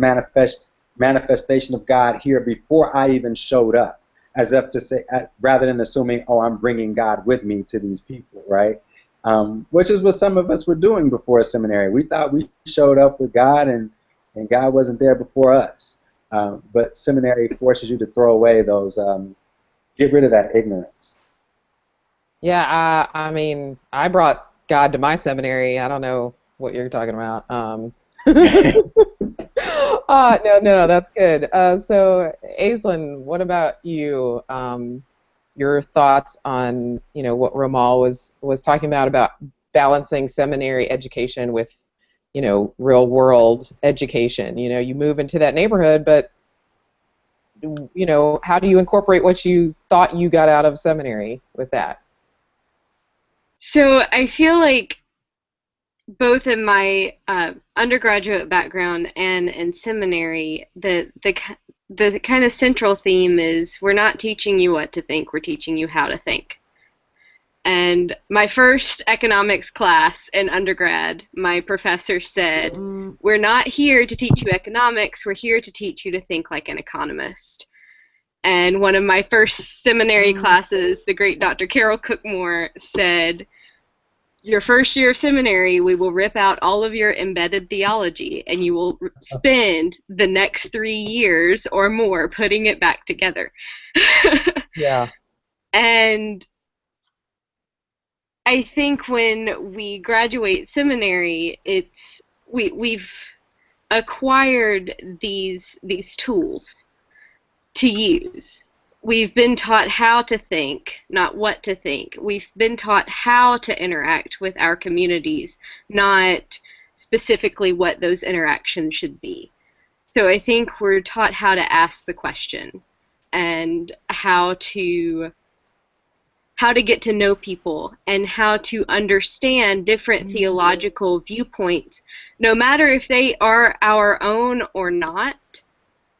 manifestation of God here before I even showed up, as if to say, rather than assuming, oh, I'm bringing God with me to these people, right? Which is what some of us were doing before seminary. We thought we showed up with God, and God wasn't there before us. But seminary forces you to throw away those, get rid of that ignorance. Yeah, I mean, I brought God to my seminary. I don't know what you're talking about. No, that's good. So, Aislinn, what about you? Your thoughts on, what Romal was talking about balancing seminary education with, real world education. You move into that neighborhood, but how do you incorporate what you thought you got out of seminary with that? So I feel like both in my undergraduate background and in seminary, the kind of central theme is we're not teaching you what to think, we're teaching you how to think. And my first economics class in undergrad, my professor said, we're not here to teach you economics, we're here to teach you to think like an economist. And one of my first seminary classes, the great Dr. Carol Cookmore, said, your first year of seminary, we will rip out all of your embedded theology, and you will spend the next 3 years or more putting it back together. Yeah. And I think when we graduate seminary, we've acquired these tools to use. We've been taught how to think, not what to think. We've been taught how to interact with our communities, not specifically what those interactions should be. So I think we're taught how to ask the question and how to get to know people and how to understand different theological viewpoints, no matter if they are our own or not.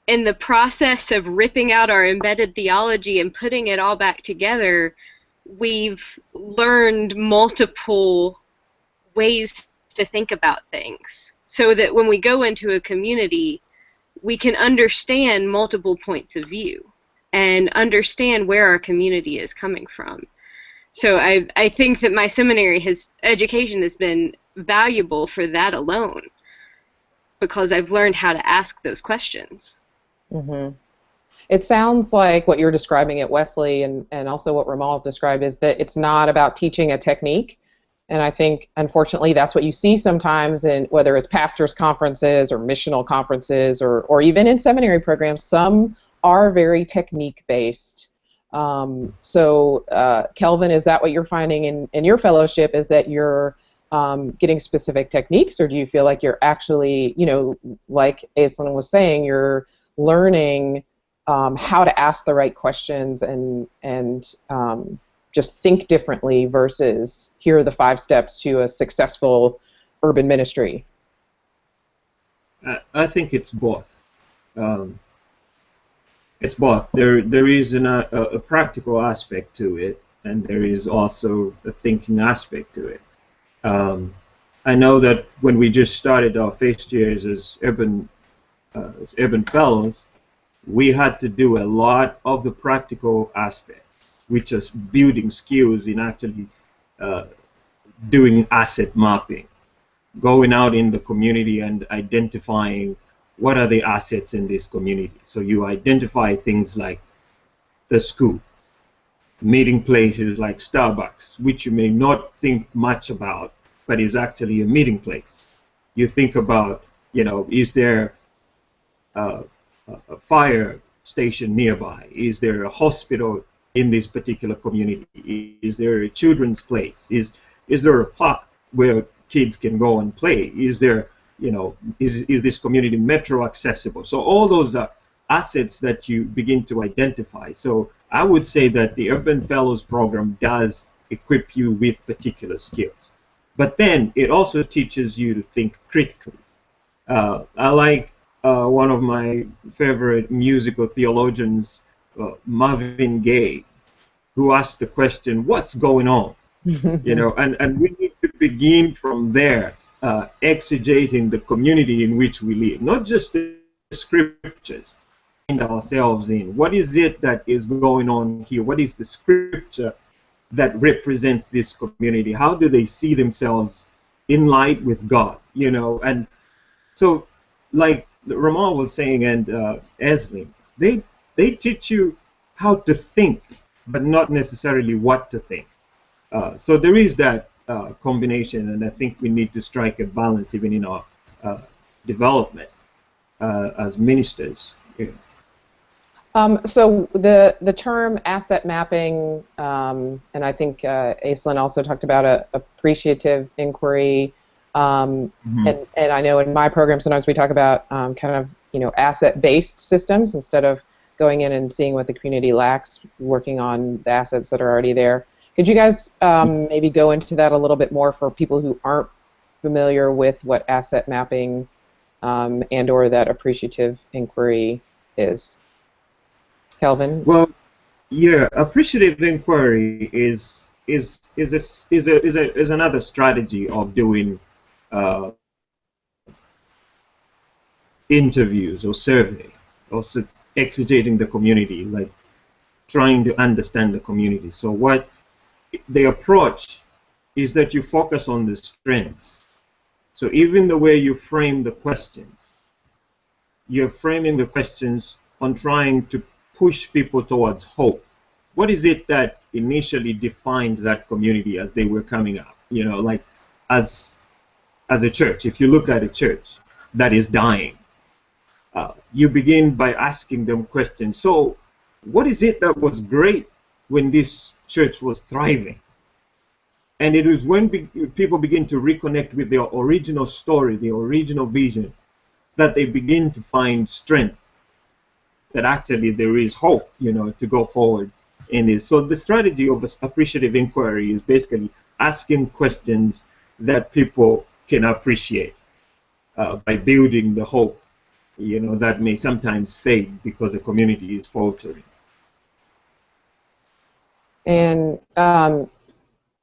In the process of ripping out our embedded theology and putting it all back together, we've learned multiple ways to think about things, so that when we go into a community, we can understand multiple points of view and understand where our community is coming from. So I think that my seminary education has been valuable for that alone, because I've learned how to ask those questions. Mm-hmm. It sounds like what you're describing at Wesley and also what Romal described is that it's not about teaching a technique. And I think, unfortunately, that's what you see sometimes in whether it's pastors' conferences or missional conferences or even in seminary programs. Some are very technique-based. So, Kelvin, is that what you're finding in your fellowship, is that you're getting specific techniques, or do you feel like you're actually, like Aislinn was saying, you're learning how to ask the right questions and just think differently versus here are the 5 steps to a successful urban ministry? I think it's both. It's both. There is a practical aspect to it, and there is also a thinking aspect to it. I know that when we just started our first years as urban fellows, we had to do a lot of the practical aspects, which is building skills in actually doing asset mapping, going out in the community and identifying what are the assets in this community. So you identify things like the school, meeting places like Starbucks, which you may not think much about, but is actually a meeting place. You think about, is there a fire station nearby? Is there a hospital in this particular community? Is there a children's place? Is there a park where kids can go and play? Is there, is this community metro accessible? So all those are assets that you begin to identify. So I would say that the Urban Fellows program does equip you with particular skills. But then it also teaches you to think critically. I like one of my favorite musical theologians, Marvin Gaye, who asked the question, what's going on? And we need to begin from there, exegeting the community in which we live, not just the scriptures, find ourselves in. What is it that is going on here? What is the scripture that represents this community? How do they see themselves in light with God? And so, like Romal was saying, and Aislinn, they teach you how to think, but not necessarily what to think. So there is that combination, and I think we need to strike a balance even in our development as ministers. So the term asset mapping, and I think Aislinn also talked about appreciative inquiry, and I know in my program sometimes we talk about kind of asset-based systems instead of going in and seeing what the community lacks, working on the assets that are already there. Could you guys maybe go into that a little bit more for people who aren't familiar with what asset mapping and/or that appreciative inquiry is? Kelvin? Well, yeah, appreciative inquiry is another strategy of doing interviews or survey, or exegeting the community, like trying to understand the community. So what the approach is that you focus on the strengths. So even the way you frame the questions, you're framing the questions on trying to push people towards hope. What is it that initially defined that community as they were coming up? Like as a church, if you look at a church that is dying, you begin by asking them questions. So what is it that was great when this church was thriving? And it is when people begin to reconnect with their original story, the original vision, that they begin to find strength, that actually there is hope, to go forward in this. So the strategy of appreciative inquiry is basically asking questions that people can appreciate by building the hope, that may sometimes fade because the community is faltering. And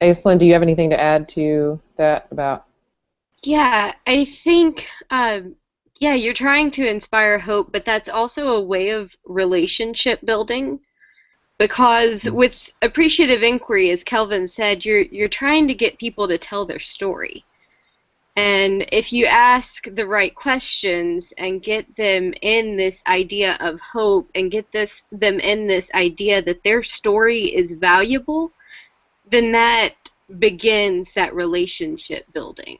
Aislinn, do you have anything to add to that about? Yeah, I think, you're trying to inspire hope, but that's also a way of relationship building. Because with appreciative inquiry, as Kelvin said, you're trying to get people to tell their story. And if you ask the right questions and get them in this idea of hope and get them in this idea that their story is valuable, then that begins that relationship building.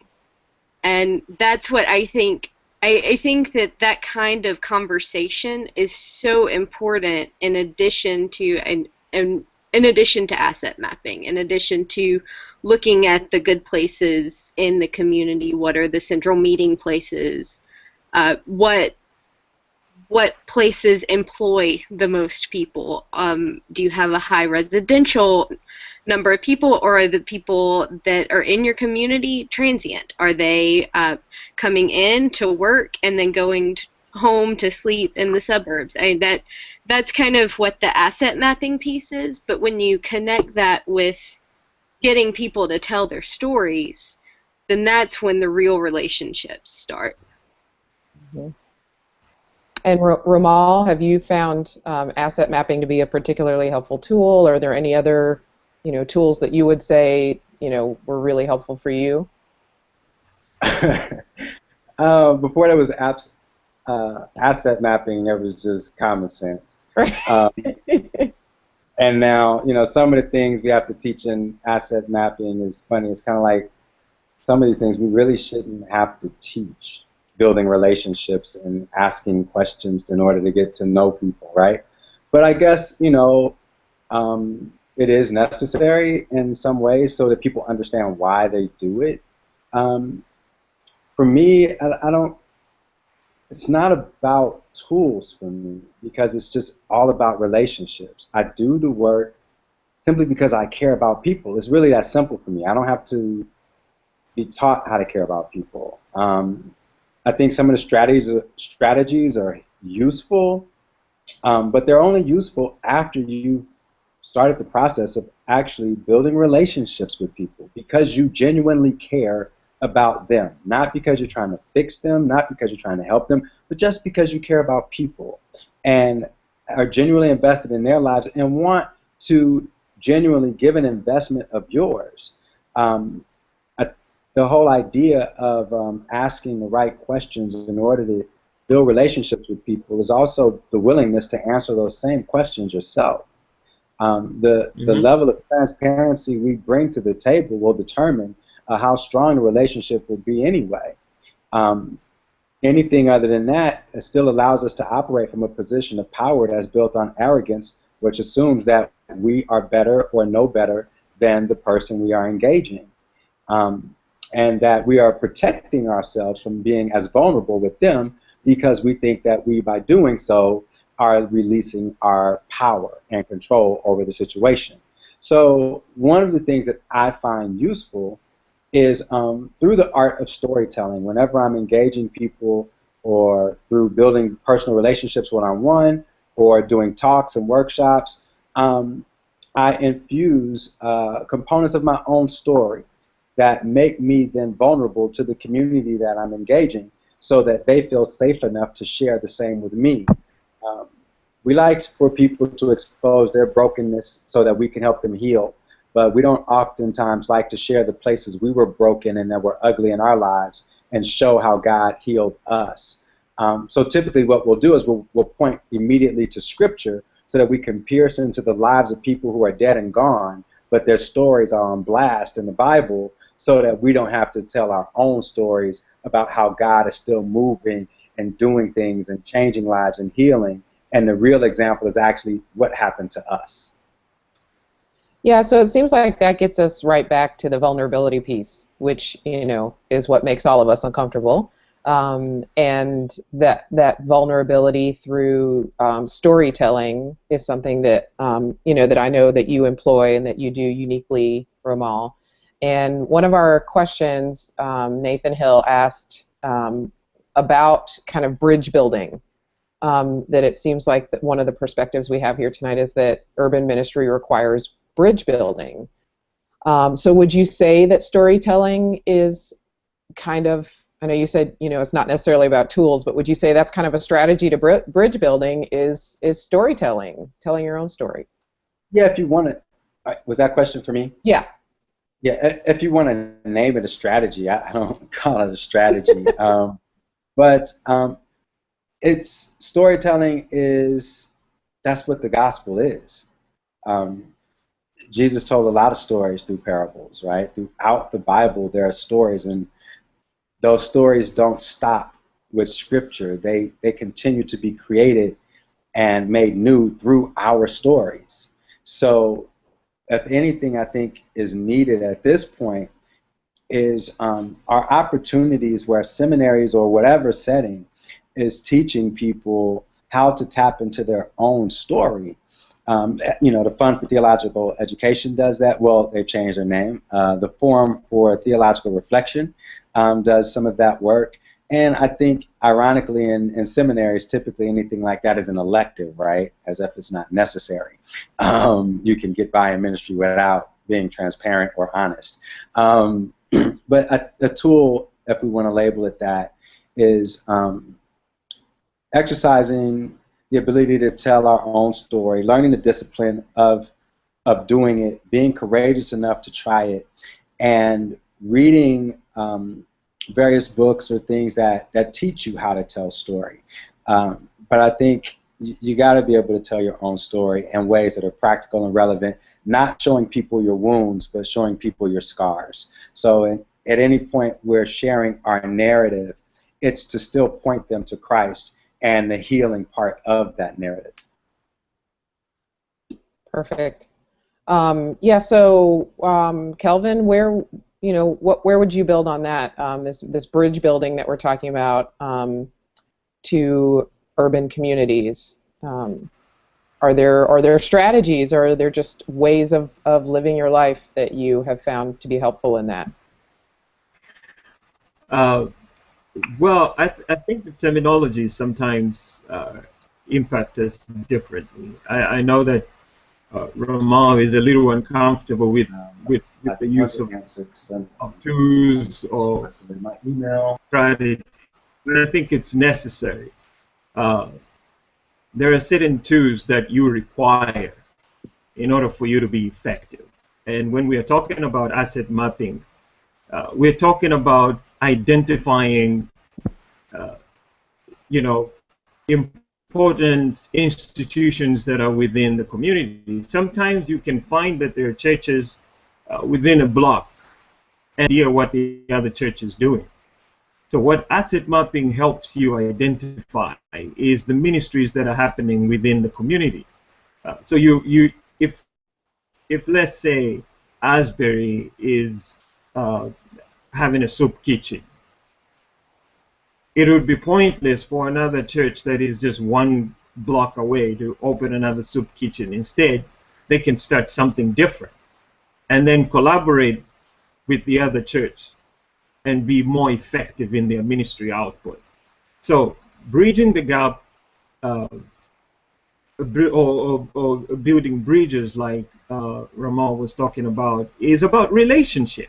And that's what I think. I think that kind of conversation is so important in addition to, and in addition to asset mapping, in addition to looking at the good places in the community, what are the central meeting places, what places employ the most people? Do you have a high residential number of people, or are the people that are in your community transient? Are they coming in to work and then going home to sleep in the suburbs? That's kind of what the asset mapping piece is, but when you connect that with getting people to tell their stories, then that's when the real relationships start. Mm-hmm. And Romal, have you found asset mapping to be a particularly helpful tool? Or are there any other, tools that you would say, were really helpful for you? Before there was asset mapping, there was just common sense. And now, some of the things we have to teach in asset mapping is funny. It's kind of like some of these things we really shouldn't have to teach. Building relationships and asking questions in order to get to know people, right? But I guess, it is necessary in some ways so that people understand why they do it. For me, I don't, it's not about tools for me because it's just all about relationships. I do the work simply because I care about people. It's really that simple for me. I don't have to be taught how to care about people. I think some of the strategies are useful, but they're only useful after you started the process of actually building relationships with people because you genuinely care about them, not because you're trying to fix them, not because you're trying to help them, but just because you care about people and are genuinely invested in their lives and want to genuinely give an investment of yours. The whole idea of asking the right questions in order to build relationships with people is also the willingness to answer those same questions yourself. The level of transparency we bring to the table will determine how strong the relationship will be anyway. Anything other than that, it still allows us to operate from a position of power that's built on arrogance, which assumes that we are better or no better than the person we are engaging. And that we are protecting ourselves from being as vulnerable with them because we think that we, by doing so, are releasing our power and control over the situation. So one of the things that I find useful is through the art of storytelling, whenever I'm engaging people or through building personal relationships one-on-one or doing talks and workshops, I infuse components of my own story that make me then vulnerable to the community that I'm engaging so that they feel safe enough to share the same with me. We like for people to expose their brokenness so that we can help them heal, but we don't oftentimes like to share the places we were broken and that were ugly in our lives and show how God healed us. So typically what we'll do is we'll point immediately to Scripture so that we can pierce into the lives of people who are dead and gone, but their stories are on blast in the Bible, so that we don't have to tell our own stories about how God is still moving and doing things and changing lives and healing. And the real example is actually what happened to us. Yeah, so it seems like that gets us right back to the vulnerability piece, which, is what makes all of us uncomfortable. And that vulnerability through storytelling is something that, that I know that you employ and that you do uniquely, Romal. And one of our questions, Nathan Hill asked about kind of bridge building, that it seems like that one of the perspectives we have here tonight is that urban ministry requires bridge building. So would you say that storytelling is kind of, I know you said, it's not necessarily about tools, but would you say that's kind of a strategy to bridge building is storytelling, telling your own story? Yeah, if you want to, was that question for me? Yeah. Yeah, if you want to name it a strategy, I don't call it a strategy. But it's storytelling that's what the gospel is. Jesus told a lot of stories through parables, right? Throughout the Bible, there are stories, and those stories don't stop with Scripture. They continue to be created and made new through our stories. So if anything, I think is needed at this point is our opportunities where seminaries or whatever setting is teaching people how to tap into their own story. The Fund for Theological Education does that. Well, they've changed their name. The Forum for Theological Reflection does some of that work. And I think, ironically, in seminaries, typically anything like that is an elective, right? As if it's not necessary. You can get by in ministry without being transparent or honest. But a tool, if we want to label it that, is exercising the ability to tell our own story, learning the discipline of doing it, being courageous enough to try it, and reading various books or things that teach you how to tell story. But I think you got to be able to tell your own story in ways that are practical and relevant, not showing people your wounds, but showing people your scars. So at any point we're sharing our narrative, it's to still point them to Christ and the healing part of that narrative. Perfect. Yeah. So, Kelvin, where would you build on that? This bridge building that we're talking about to urban communities. Are there strategies, or are there just ways of living your life that you have found to be helpful in that? Well, I think the terminology sometimes impact us differently. I know that Romal is a little uncomfortable with the use of tools or email strategy, but I think it's necessary. There are certain tools that you require in order for you to be effective. And when we are talking about asset mapping, we're talking about identifying, important institutions that are within the community. Sometimes you can find that there are churches within a block and hear what the other church is doing. So what asset mapping helps you identify is the ministries that are happening within the community. So if let's say Asbury is having a soup kitchen, it would be pointless for another church that is just one block away to open another soup kitchen. Instead, they can start something different and then collaborate with the other church and be more effective in their ministry output. So bridging the gap or building bridges like Romal was talking about is about relationship.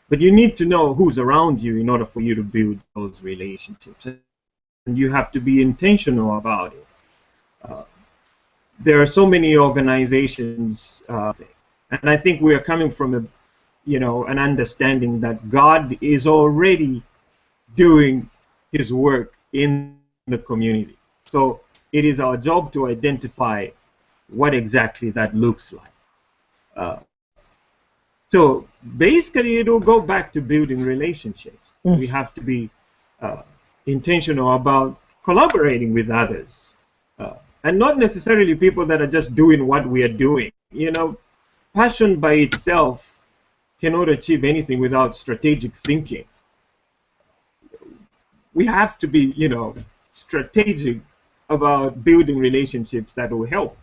But you need to know who's around you in order for you to build those relationships. And you have to be intentional about it. There are so many organizations, and I think we are coming from an understanding that God is already doing His work in the community. So it is our job to identify what exactly that looks like. So basically, it will go back to building relationships. We have to be intentional about collaborating with others, and not necessarily people that are just doing what we are doing. Passion by itself cannot achieve anything without strategic thinking. We have to be, strategic about building relationships that will help.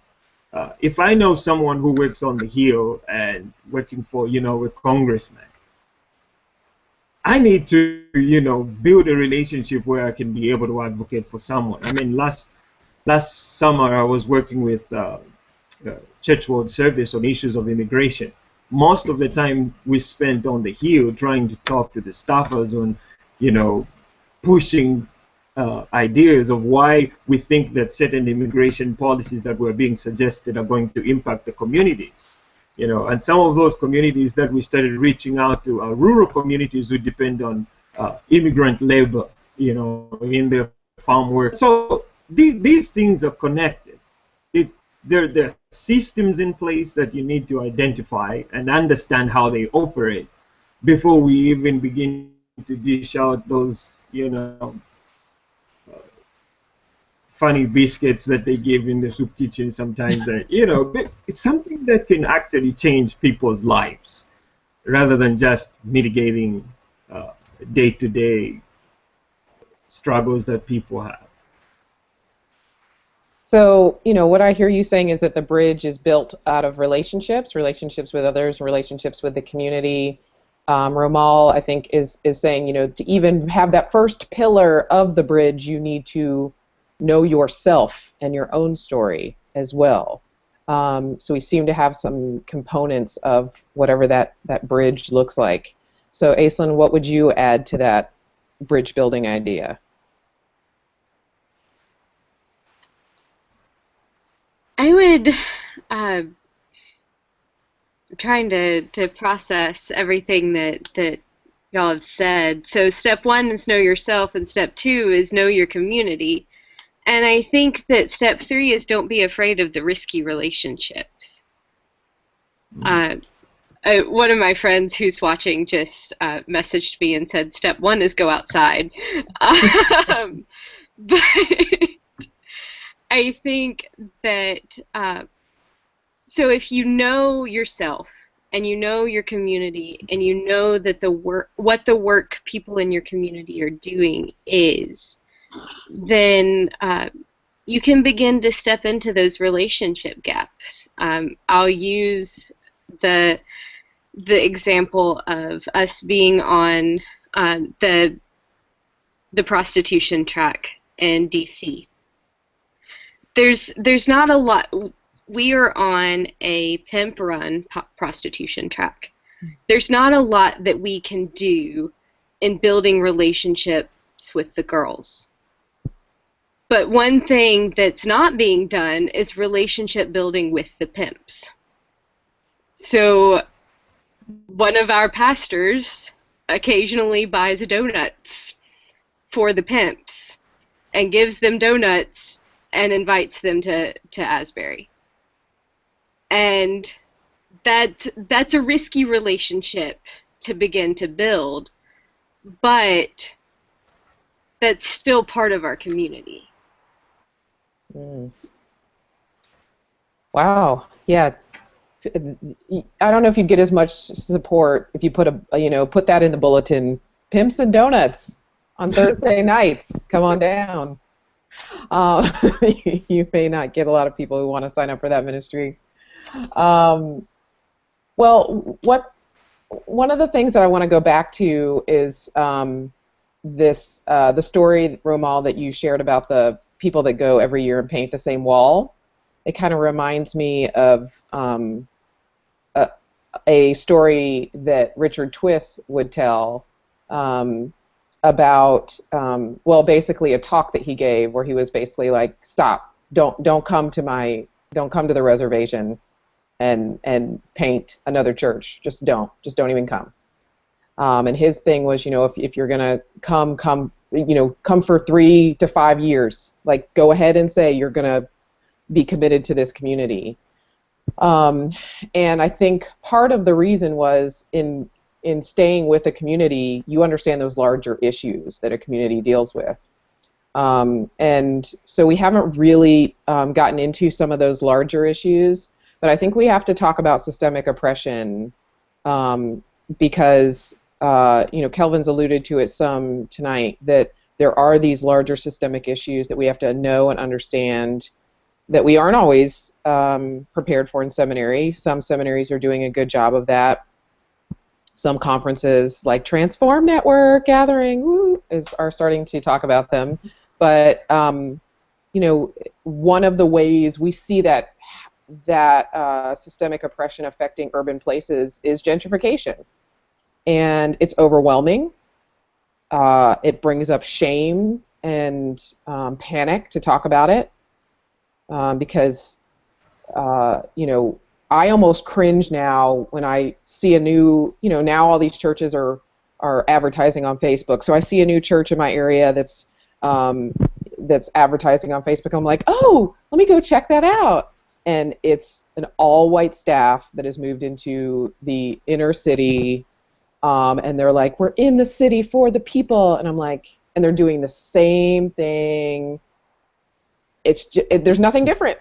If I know someone who works on the Hill and working for, a congressman, I need to, build a relationship where I can be able to advocate for someone. I mean, last summer I was working with Church World Service on issues of immigration. Most of the time we spent on the Hill trying to talk to the staffers on, pushing ideas of why we think that certain immigration policies that were being suggested are going to impact the communities. And some of those communities that we started reaching out to are rural communities who depend on immigrant labor, in their farm work. So these things are connected. There are systems in place that you need to identify and understand how they operate before we even begin to dish out those, funny biscuits that they give in the soup kitchen sometimes. That, but it's something that can actually change people's lives rather than just mitigating day-to-day struggles that people have. So, what I hear you saying is that the bridge is built out of relationships with others, relationships with the community. Romal, I think, is saying, to even have that first pillar of the bridge, you need to know yourself and your own story as well. So we seem to have some components of whatever that bridge looks like. So, Aislinn, what would you add to that bridge building idea? I would, trying to process everything that y'all have said. So step 1 is know yourself, and step 2 is know your community. And I think that step 3 is don't be afraid of the risky relationships. One of my friends who's watching just messaged me and said step 1 is go outside. But I think that so if you know yourself and you know your community and you know that what the work people in your community are doing is, then you can begin to step into those relationship gaps. I'll use the example of us being on the prostitution track in DC. There's not a lot. We are on a pimp-run prostitution track. There's not a lot that we can do in building relationships with the girls. But one thing that's not being done is relationship building with the pimps. So one of our pastors occasionally buys donuts for the pimps and gives them donuts and invites them to Asbury. And that's a risky relationship to begin to build, but that's still part of our community. Wow. Yeah. I don't know if you'd get as much support if you put put that in the bulletin. Pimps and donuts on Thursday nights. Come on down. You may not get a lot of people who want to sign up for that ministry. Well, one of the things that I want to go back to is the story, Romal, that you shared about the people that go every year and paint the same wall. It kind of reminds me of a story that Richard Twiss would tell about, basically a talk that he gave where he was basically like, stop, don't come to the reservation and paint another church. Just don't even come. And his thing was, if you're gonna come for 3 to 5 years. Like, go ahead and say you're gonna be committed to this community. And I think part of the reason was in staying with a community, you understand those larger issues that a community deals with. And so we haven't really gotten into some of those larger issues, but I think we have to talk about systemic oppression because Kelvin's alluded to it some tonight, that there are these larger systemic issues that we have to know and understand that we aren't always prepared for in seminary. Some seminaries are doing a good job of that. Some conferences like Transform Network Gathering are starting to talk about them. But one of the ways we see that systemic oppression affecting urban places is gentrification, and it's overwhelming. It brings up shame and panic to talk about it, because I almost cringe now when I see a new, now all these churches are advertising on Facebook. So I see a new church in my area that's advertising on Facebook. I'm like, oh, let me go check that out. And it's an all-white staff that has moved into the inner city, and they're like, we're in the city for the people. And I'm like, and they're doing the same thing there's nothing different.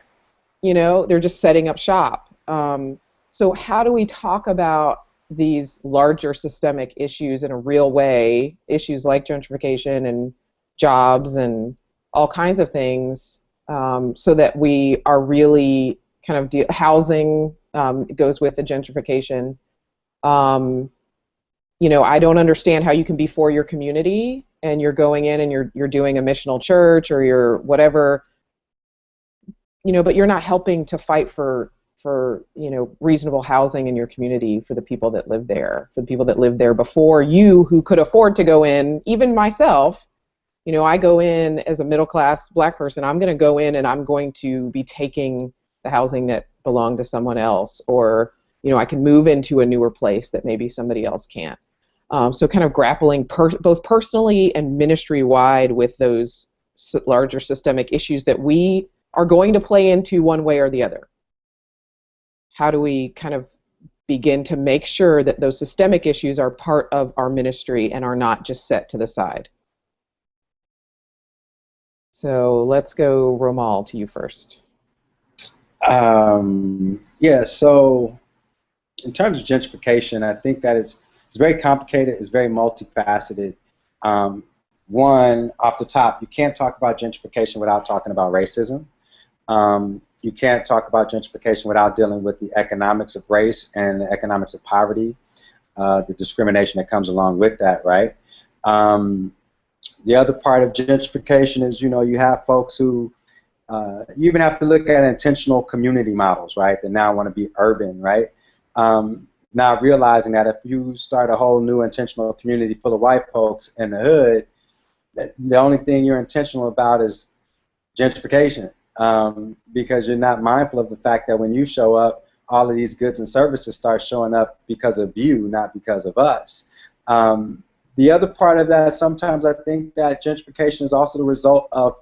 They're just setting up shop. So how do we talk about these larger systemic issues in a real way, issues like gentrification and jobs and all kinds of things, so that we are really kind of housing goes with the gentrification. I don't understand how you can be for your community and you're going in and you're doing a missional church or you're whatever, but you're not helping to fight for reasonable housing in your community for the people that live there, for the people that lived there before you, who could afford to go in. Even myself, I go in as a middle-class black person. I'm going to go in and I'm going to be taking the housing that belonged to someone else, or I can move into a newer place that maybe somebody else can't. So kind of grappling both personally and ministry-wide with those larger systemic issues that we are going to play into one way or the other. How do we kind of begin to make sure that those systemic issues are part of our ministry and are not just set to the side? So let's go, Romal, to you first. Yeah, so in terms of gentrification, I think that it's very complicated, it's very multifaceted. One, off the top, you can't talk about gentrification without talking about racism. You can't talk about gentrification without dealing with the economics of race and the economics of poverty, the discrimination that comes along with that, right? The other part of gentrification is, you have folks who, you even have to look at intentional community models, right, that now want to be urban, right? Not realizing that if you start a whole new intentional community full of white folks in the hood, the only thing you're intentional about is gentrification, because you're not mindful of the fact that when you show up, all of these goods and services start showing up because of you, not because of us. The other part of that, sometimes I think that gentrification is also the result of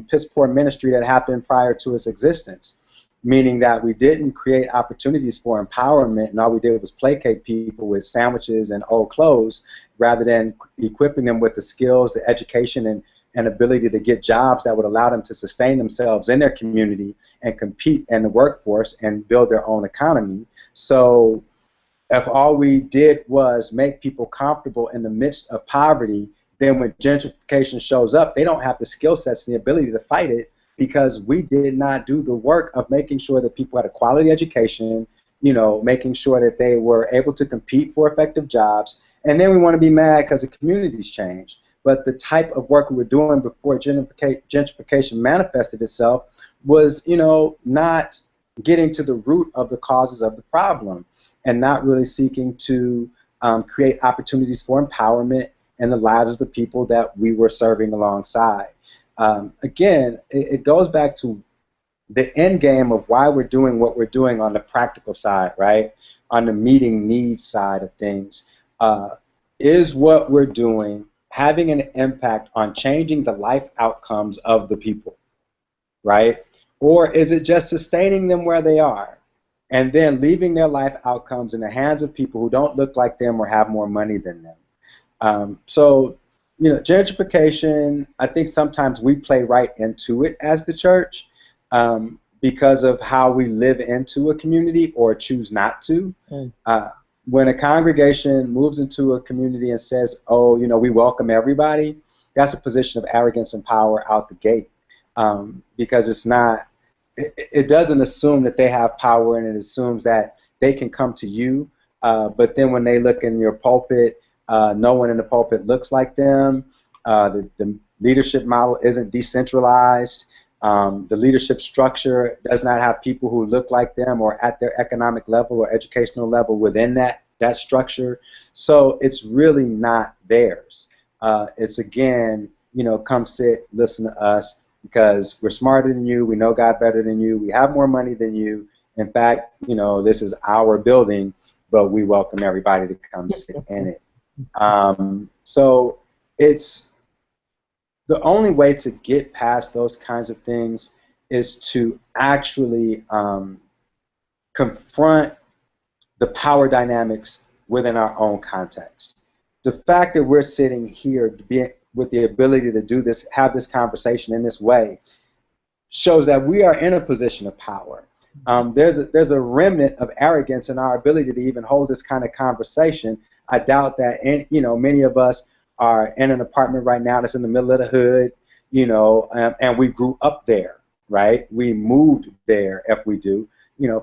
piss poor ministry that happened prior to its existence, meaning that we didn't create opportunities for empowerment, and all we did was placate people with sandwiches and old clothes rather than equipping them with the skills, the education, and ability to get jobs that would allow them to sustain themselves in their community and compete in the workforce and build their own economy. So if all we did was make people comfortable in the midst of poverty, then when gentrification shows up, they don't have the skill sets and the ability to fight it, because we did not do the work of making sure that people had a quality education, making sure that they were able to compete for effective jobs. And then we want to be mad because the communities changed. But the type of work we were doing before gentrification manifested itself was, not getting to the root of the causes of the problem and not really seeking to create opportunities for empowerment in the lives of the people that we were serving alongside. Again, it goes back to the end game of why we're doing what we're doing on the practical side, right? On the meeting needs side of things. Is what we're doing having an impact on changing the life outcomes of the people, right? Or is it just sustaining them where they are and then leaving their life outcomes in the hands of people who don't look like them or have more money than them? So gentrification, I think sometimes we play right into it as the church because of how we live into a community or choose not to. When a congregation moves into a community and says, oh, we welcome everybody, that's a position of arrogance and power out the gate, because it doesn't assume that they have power, and it assumes that they can come to you, but then when they look in your pulpit, no one in the pulpit looks like them. The leadership model isn't decentralized. The leadership structure does not have people who look like them or at their economic level or educational level within that structure. So it's really not theirs. It's, again, come sit, listen to us, because we're smarter than you, we know God better than you, we have more money than you. In fact, this is our building, but we welcome everybody to come sit in it. So it's the only way to get past those kinds of things is to actually confront the power dynamics within our own context. The fact that we're sitting here with the ability to do this, have this conversation in this way, shows that we are in a position of power. There's a remnant of arrogance in our ability to even hold this kind of conversation. I doubt that, many of us are in an apartment right now that's in the middle of the hood, and we grew up there, right? We moved there if we do.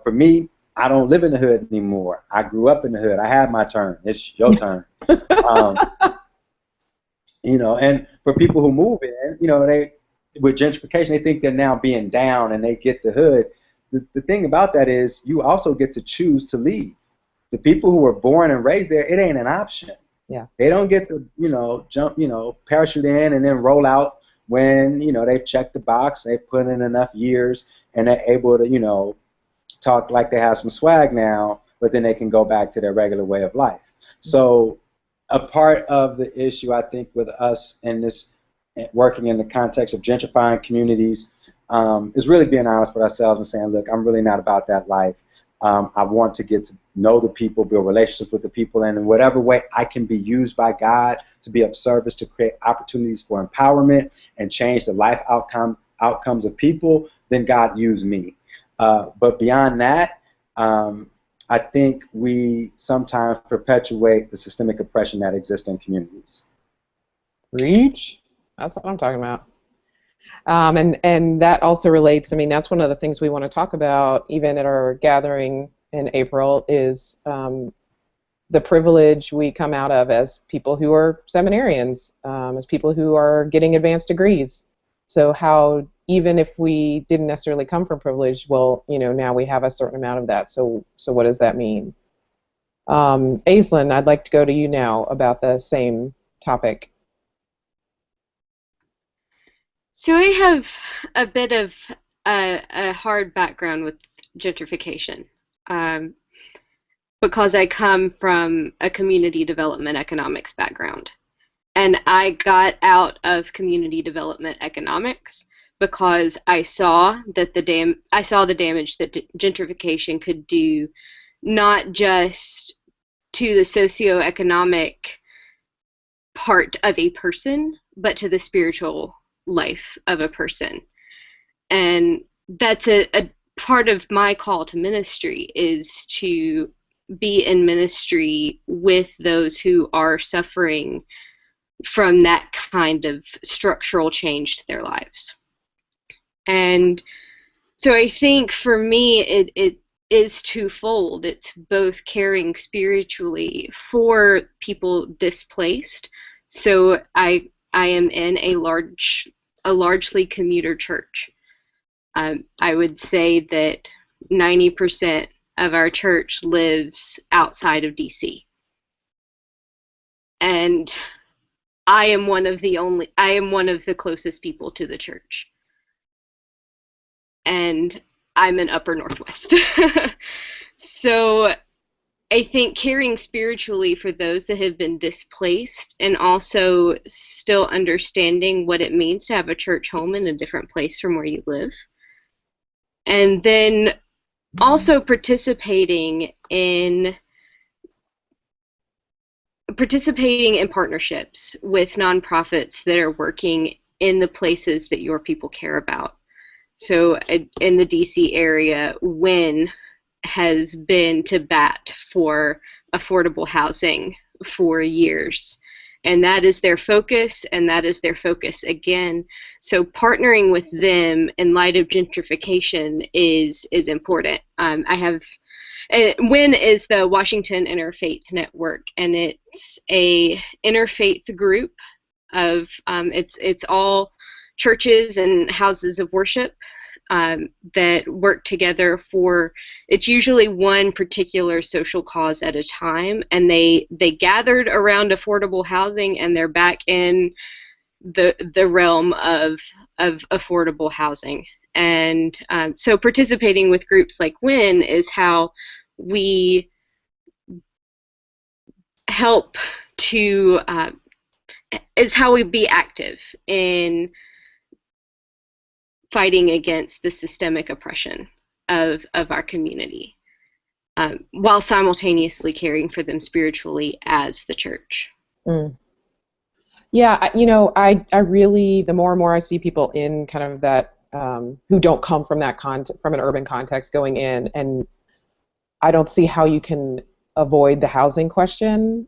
For me, I don't live in the hood anymore. I grew up in the hood. I had my turn. It's your turn. And for people who move in, they with gentrification, they think they're now being down and they get the hood. The thing about that is you also get to choose to leave. The people who were born and raised there, it ain't an option. Yeah. They don't get to, jump, parachute in and then roll out when, they've checked the box, they've put in enough years, and they're able to, talk like they have some swag now, but then they can go back to their regular way of life. So a part of the issue, I think, with us in this working in the context of gentrifying communities is really being honest with ourselves and saying, look, I'm really not about that life. I want to get to know the people, build relationships with the people, and in whatever way I can be used by God to be of service, to create opportunities for empowerment and change the life outcomes of people, then God use me. But beyond that, I think we sometimes perpetuate the systemic oppression that exists in communities. Reach. That's what I'm talking about. And that also relates, that's one of the things we want to talk about even at our gathering in April is the privilege we come out of as people who are seminarians, as people who are getting advanced degrees. So how, even if we didn't necessarily come from privilege, well, now we have a certain amount of that. So what does that mean? Aislinn, I'd like to go to you now about the same topic. So I have a bit of a hard background with gentrification because I come from a community development economics background. And I got out of community development economics because I saw that the damage that gentrification could do, not just to the socioeconomic part of a person, but to the spiritual life of a person. And that's a part of my call to ministry, is to be in ministry with those who are suffering from that kind of structural change to their lives. And so I think for me it is twofold. It's both caring spiritually for people displaced. So I am in a largely commuter church. I would say that 90% of our church lives outside of DC. And I am one of the closest people to the church. And I'm in Upper Northwest. So I think caring spiritually for those that have been displaced, and also still understanding what it means to have a church home in a different place from where you live. And then also participating in partnerships with nonprofits that are working in the places that your people care about. So in the DC area, WIN has been to bat for affordable housing for years. And that is their focus, and that is their focus again. So partnering with them in light of gentrification is important. WIN is the Washington Interfaith Network, and it's a interfaith group of it's all churches and houses of worship that work together for, it's usually one particular social cause at a time, and they gathered around affordable housing, and they're back in the realm of affordable housing. And so participating with groups like WIN is how we help to is how we be active in fighting against the systemic oppression of our community, while simultaneously caring for them spiritually as the church. Yeah, I really, the more and more I see people in kind of that who don't come from that from an urban context going in, and I don't see how you can avoid the housing question.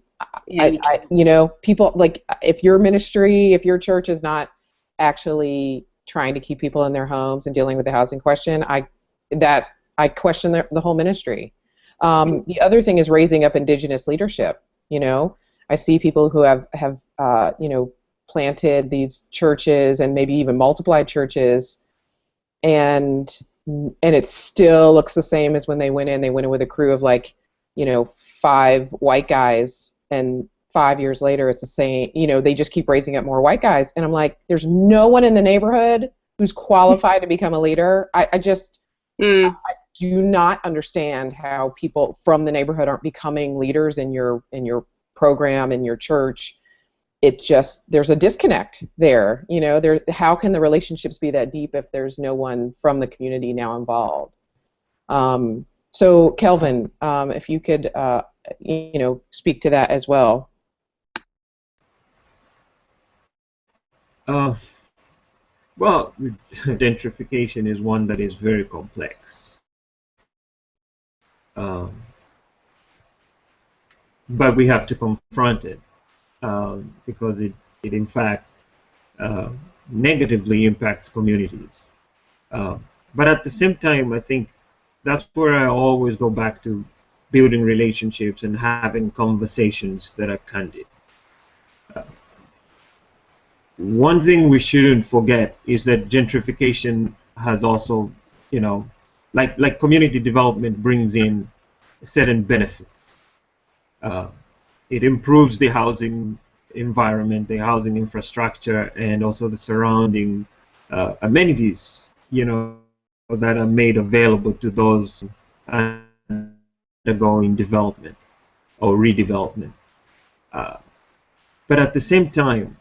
People, like, if your ministry, if your church is not actually trying to keep people in their homes and dealing with the housing question, I question the whole ministry. The other thing is raising up indigenous leadership. I see people who have planted these churches and maybe even multiplied churches, and it still looks the same as when they went in. They went in with a crew of 5 white guys, and 5 years later it's the same. They just keep raising up more white guys, and I'm like, there's no one in the neighborhood who's qualified to become a leader. I do not understand how people from the neighborhood aren't becoming leaders in your program, in your church. There's a disconnect there. How can the relationships be that deep if there's no one from the community now involved? So Kelvin, if you could speak to that as well. Well, gentrification is one that is very complex. But we have to confront it because it in fact negatively impacts communities. But at the same time, I think that's where I always go back to building relationships and having conversations that are candid. One thing we shouldn't forget is that gentrification has also, like community development brings in certain benefits. It improves the housing environment, the housing infrastructure, and also the surrounding amenities, that are made available to those undergoing development or redevelopment. But at the same time,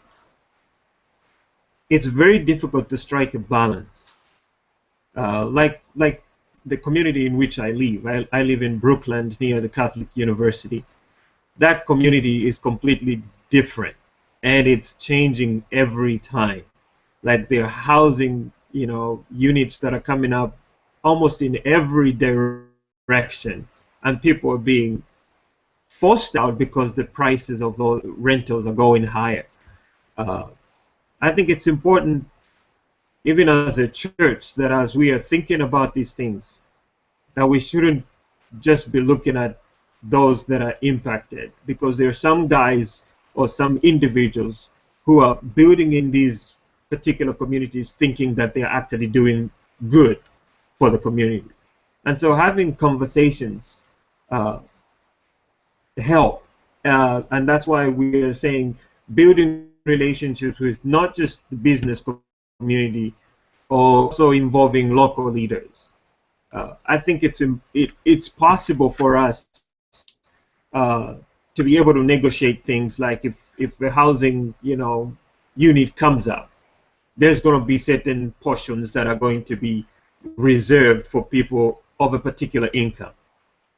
it's very difficult to strike a balance. Like the community in which I live. I live in Brookland near the Catholic University. That community is completely different, and it's changing every time. Like there are housing, units that are coming up almost in every direction, and people are being forced out because the prices of those rentals are going higher. I think it's important, even as a church, that as we are thinking about these things, that we shouldn't just be looking at those that are impacted, because there are some guys or some individuals who are building in these particular communities thinking that they're actually doing good for the community. And so having conversations help. And that's why we are saying building relationships with not just the business community, also involving local leaders. I think it's possible for us to be able to negotiate things like if a housing unit comes up, there's going to be certain portions that are going to be reserved for people of a particular income.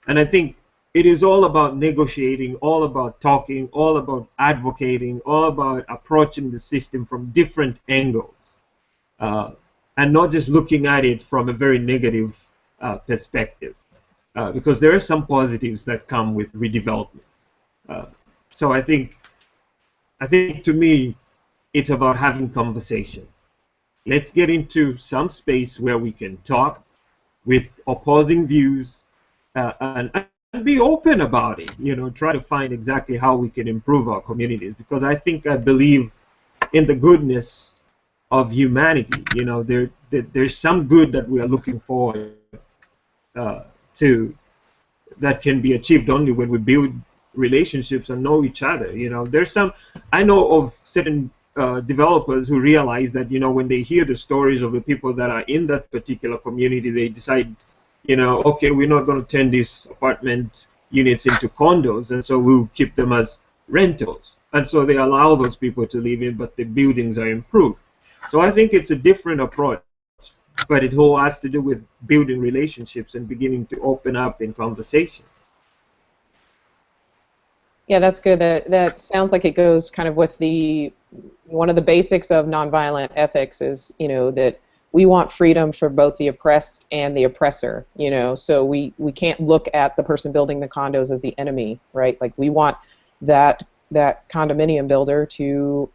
And I think it is all about negotiating, all about talking, all about advocating, all about approaching the system from different angles, and not just looking at it from a very negative perspective, because there are some positives that come with redevelopment. So I think to me, it's about having conversation. Let's get into some space where we can talk with opposing views and be open about it. Try to find exactly how we can improve our communities, because I believe in the goodness of humanity. There's some good that we are looking forward to that can be achieved only when we build relationships and know each other. I know of certain developers who realize that when they hear the stories of the people that are in that particular community, they decide, okay, we're not going to turn these apartment units into condos, and so we'll keep them as rentals. And so they allow those people to live in, but the buildings are improved. So I think it's a different approach, but it all has to do with building relationships and beginning to open up in conversation. Yeah, that's good. That sounds like it goes kind of with one of the basics of nonviolent ethics is, that we want freedom for both the oppressed and the oppressor, you know, so we can't look at the person building the condos as the enemy, right? Like, we want that condominium builder to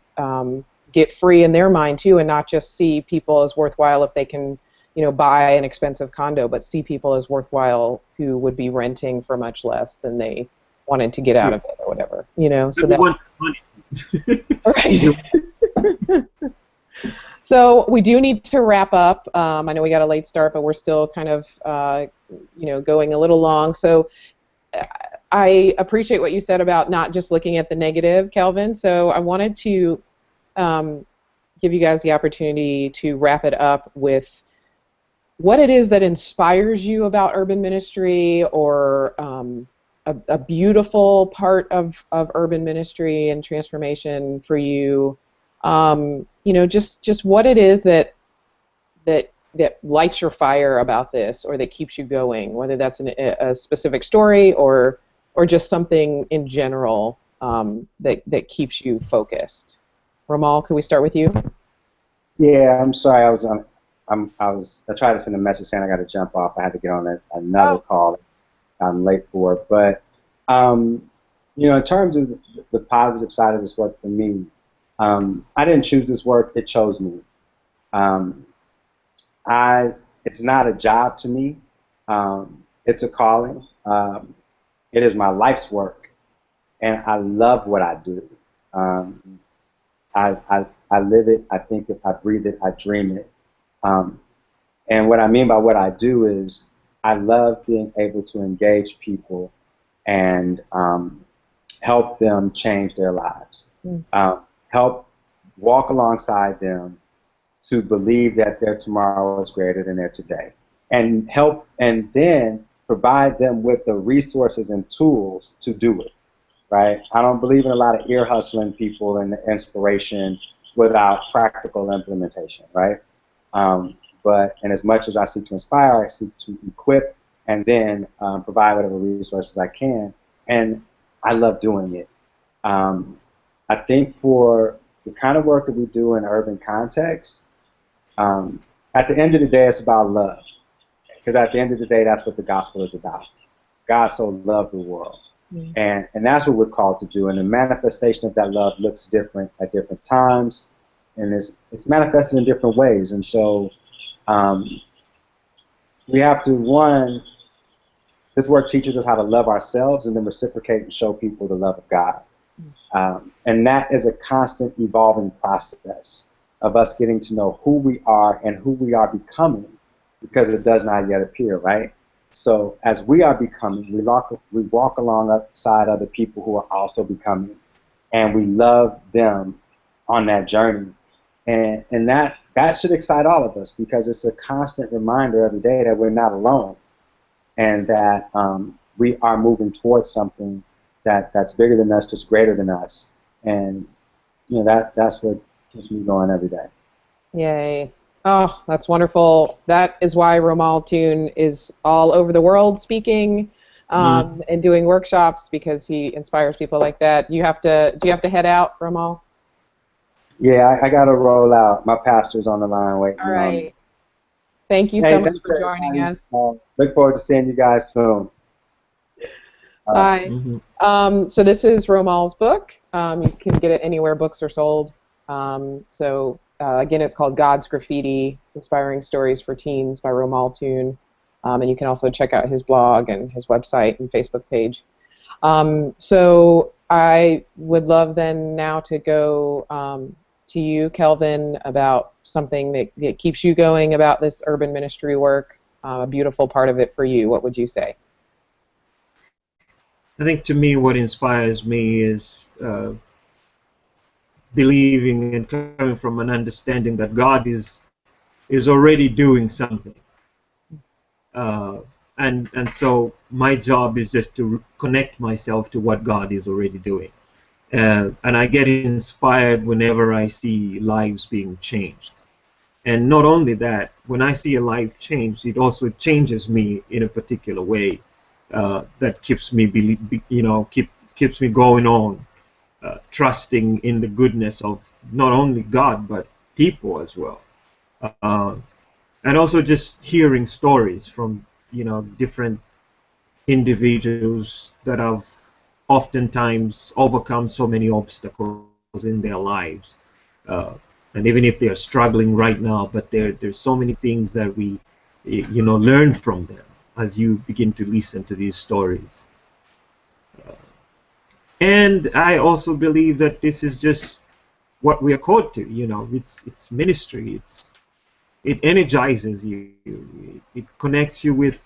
get free in their mind too, and not just see people as worthwhile if they can, you know, buy an expensive condo, but see people as worthwhile who would be renting for much less than they wanted to get out of it or whatever, you know. So that money. right. So we do need to wrap up. I know we got a late start, but we're still kind of, you know, going a little long. So I appreciate what you said about not just looking at the negative, Kelvin. So I wanted to give you guys the opportunity to wrap it up with what it is that inspires you about urban ministry, or a beautiful part of urban ministry and transformation for you. You know, just what it is that lights your fire about this, or that keeps you going, whether that's a specific story or just something in general that keeps you focused. Romal, can we start with you? Yeah, I'm sorry. I tried to send a message saying I got to jump off. I had to get on another call. I'm late for it, but you know, in terms of the positive side of this work for me, I didn't choose this work; it chose me. It's not a job to me. It's a calling. It is my life's work, and I love what I do. I live it, I think it, I breathe it, I dream it. And what I mean by what I do is I love being able to engage people and help them change their lives. Help walk alongside them to believe that their tomorrow is greater than their today. And help, and then provide them with the resources and tools to do it. Right? I don't believe in a lot of ear hustling people and inspiration without practical implementation, right? And as much as I seek to inspire, I seek to equip and then provide whatever resources I can. And I love doing it. I think for the kind of work that we do in urban context, at the end of the day, it's about love. Because at the end of the day, that's what the gospel is about. God so loved the world. And that's what we're called to do. And the manifestation of that love looks different at different times, and it's manifested in different ways. And so we have to, this work teaches us how to love ourselves and then reciprocate and show people the love of God. And that is a constant evolving process of us getting to know who we are and who we are becoming, because it does not yet appear, right? So as we are becoming, we walk alongside other people who are also becoming, and we love them on that journey. And that should excite all of us, because it's a constant reminder every day that we're not alone, and that we are moving towards something that's bigger than us, just greater than us. And you know, that's what keeps me going every day. Yay. Oh, that's wonderful. That is why Romal Toon is all over the world speaking and doing workshops, because he inspires people like that. Do you have to head out, Romal? Yeah, I got to roll out. My pastor's on the line waiting. All right. Thank you so much for joining us. Look forward to seeing you guys soon. Bye. So this is Romal's book. You can get it anywhere books are sold. Again, it's called God's Graffiti, Inspiring Stories for Teens by Romal Toon. And you can also check out his blog and his website and Facebook page. So I would love then now to go to you, Kelvin, about something that keeps you going about this urban ministry work, a beautiful part of it for you. What would you say? I think to me what inspires me is believing and coming from an understanding that God is already doing something, and so my job is just to connect myself to what God is already doing, and I get inspired whenever I see lives being changed. And not only that, when I see a life change, it also changes me in a particular way that keeps me keeps me going on. Trusting in the goodness of not only God but people as well. and also just hearing stories from different individuals that have oftentimes overcome so many obstacles in their lives, and even if they are struggling right now, but there's so many things that we learn from them as you begin to listen to these stories. And I also believe that this is just what we are called to. It's ministry. It energizes you. It connects you with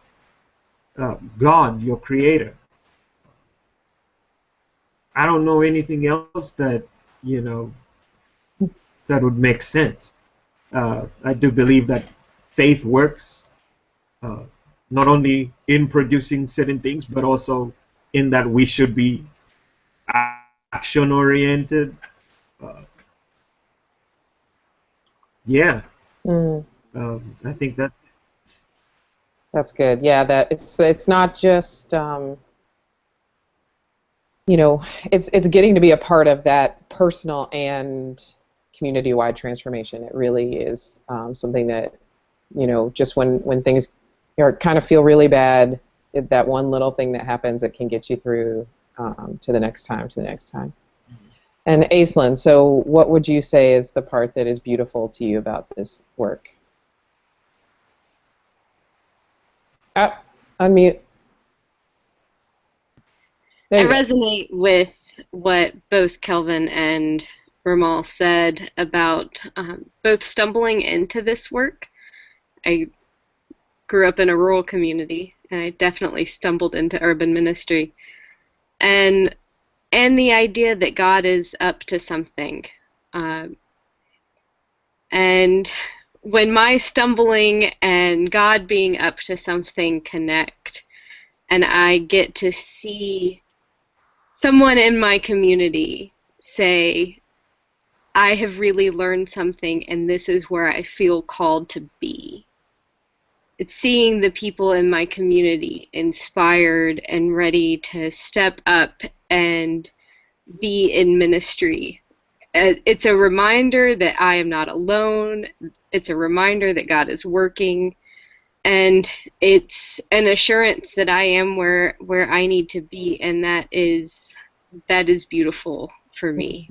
God, your Creator. I don't know anything else that that would make sense. I do believe that faith works, not only in producing certain things, but also in that we should be action-oriented. Yeah. I think that's good. Yeah, that it's not just it's getting to be a part of that personal and community-wide transformation. It really is something that just when things kind of feel really bad, that one little thing that happens that can get you through to the next time. And Aislinn, so what would you say is the part that is beautiful to you about this work? Unmute. I resonate with what both Kelvin and Romal said about both stumbling into this work. I grew up in a rural community, and I definitely stumbled into urban ministry. And the idea that God is up to something. And when my stumbling and God being up to something connect, and I get to see someone in my community say, I have really learned something, and this is where I feel called to be. It's seeing the people in my community inspired and ready to step up and be in ministry. It's a reminder that I am not alone. It's a reminder that God is working. And it's an assurance that I am where I need to be, and that is beautiful for me.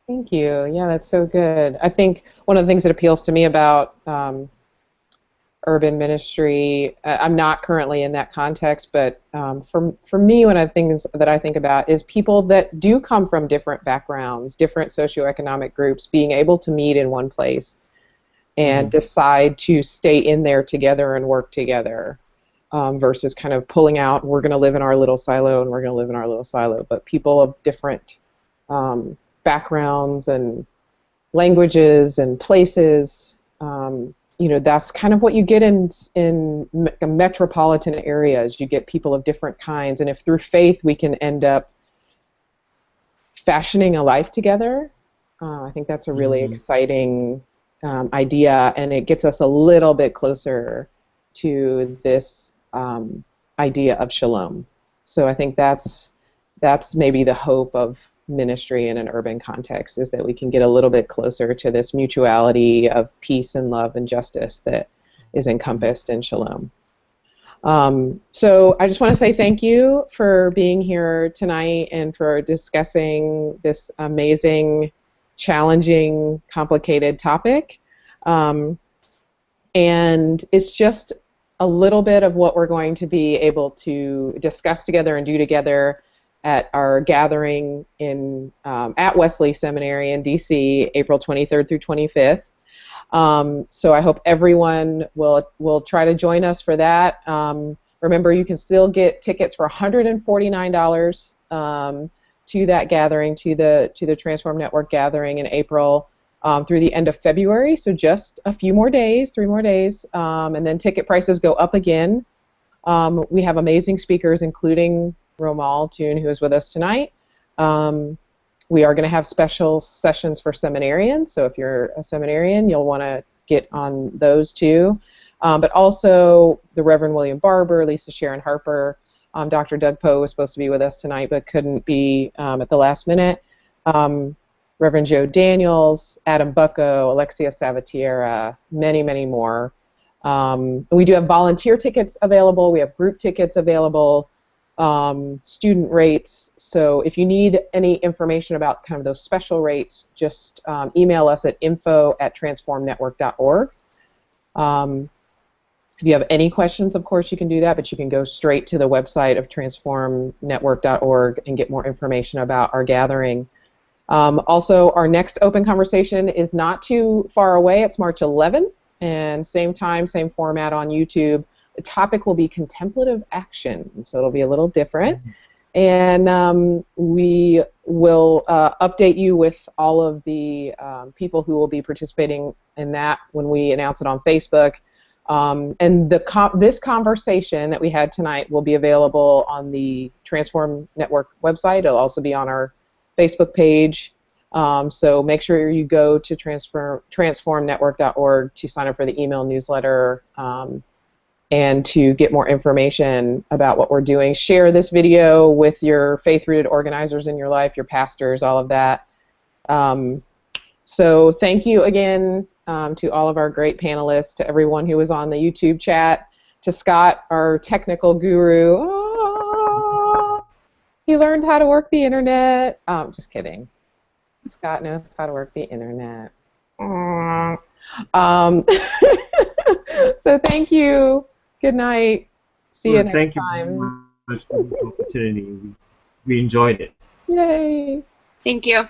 Thank you. Yeah, that's so good. I think one of the things that appeals to me about urban ministry, I'm not currently in that context, but for me, one of the things that I think about is people that do come from different backgrounds, different socioeconomic groups, being able to meet in one place and decide to stay in there together and work together, versus kind of pulling out, we're going to live in our little silo and we're going to live in our little silo. But people of different backgrounds and languages and places, that's kind of what you get in metropolitan areas. You get people of different kinds, and if through faith we can end up fashioning a life together, I think that's a really exciting idea, and it gets us a little bit closer to this idea of shalom. So I think that's maybe the hope of ministry in an urban context, is that we can get a little bit closer to this mutuality of peace and love and justice that is encompassed in shalom. So I just want to say thank you for being here tonight and for discussing this amazing, challenging, complicated topic. And it's just a little bit of what we're going to be able to discuss together and do together at our gathering at Wesley Seminary in DC, April 23rd through 25th. So I hope everyone will try to join us for that. Remember, you can still get tickets for $149 to that gathering, to the Transform Network gathering in April, through the end of February. So just a few more days, 3 more days, and then ticket prices go up again. We have amazing speakers, including Romal Toon, who is with us tonight. We are going to have special sessions for seminarians, so if you're a seminarian, you'll want to get on those too. But also the Reverend William Barber, Lisa Sharon Harper, Dr. Doug Poe was supposed to be with us tonight but couldn't be at the last minute. Reverend Joe Daniels, Adam Bucco, Alexia Savatiera, many, many more. We do have volunteer tickets available. We have group tickets available, student rates. So if you need any information about kind of those special rates, just email us at info@transformnetwork.org. If you have any questions, of course, you can do that, but you can go straight to the website of transformnetwork.org and get more information about our gathering. Also, our next open conversation is not too far away. It's March 11th, and same time, same format on YouTube. The topic will be contemplative action, so it'll be a little different. And we will update you with all of the people who will be participating in that when we announce it on Facebook. And this conversation that we had tonight will be available on the Transform Network website. It'll also be on our Facebook page. So make sure you go to transformnetwork.org to sign up for the email newsletter and to get more information about what we're doing. Share this video with your faith-rooted organizers in your life, your pastors, all of that. So thank you again to all of our great panelists, to everyone who was on the YouTube chat, to Scott, our technical guru. He learned how to work the internet. Just kidding. Scott knows how to work the internet. So thank you. Good night. See you next thank time. You very much for the opportunity. We enjoyed it. Yay. Thank you.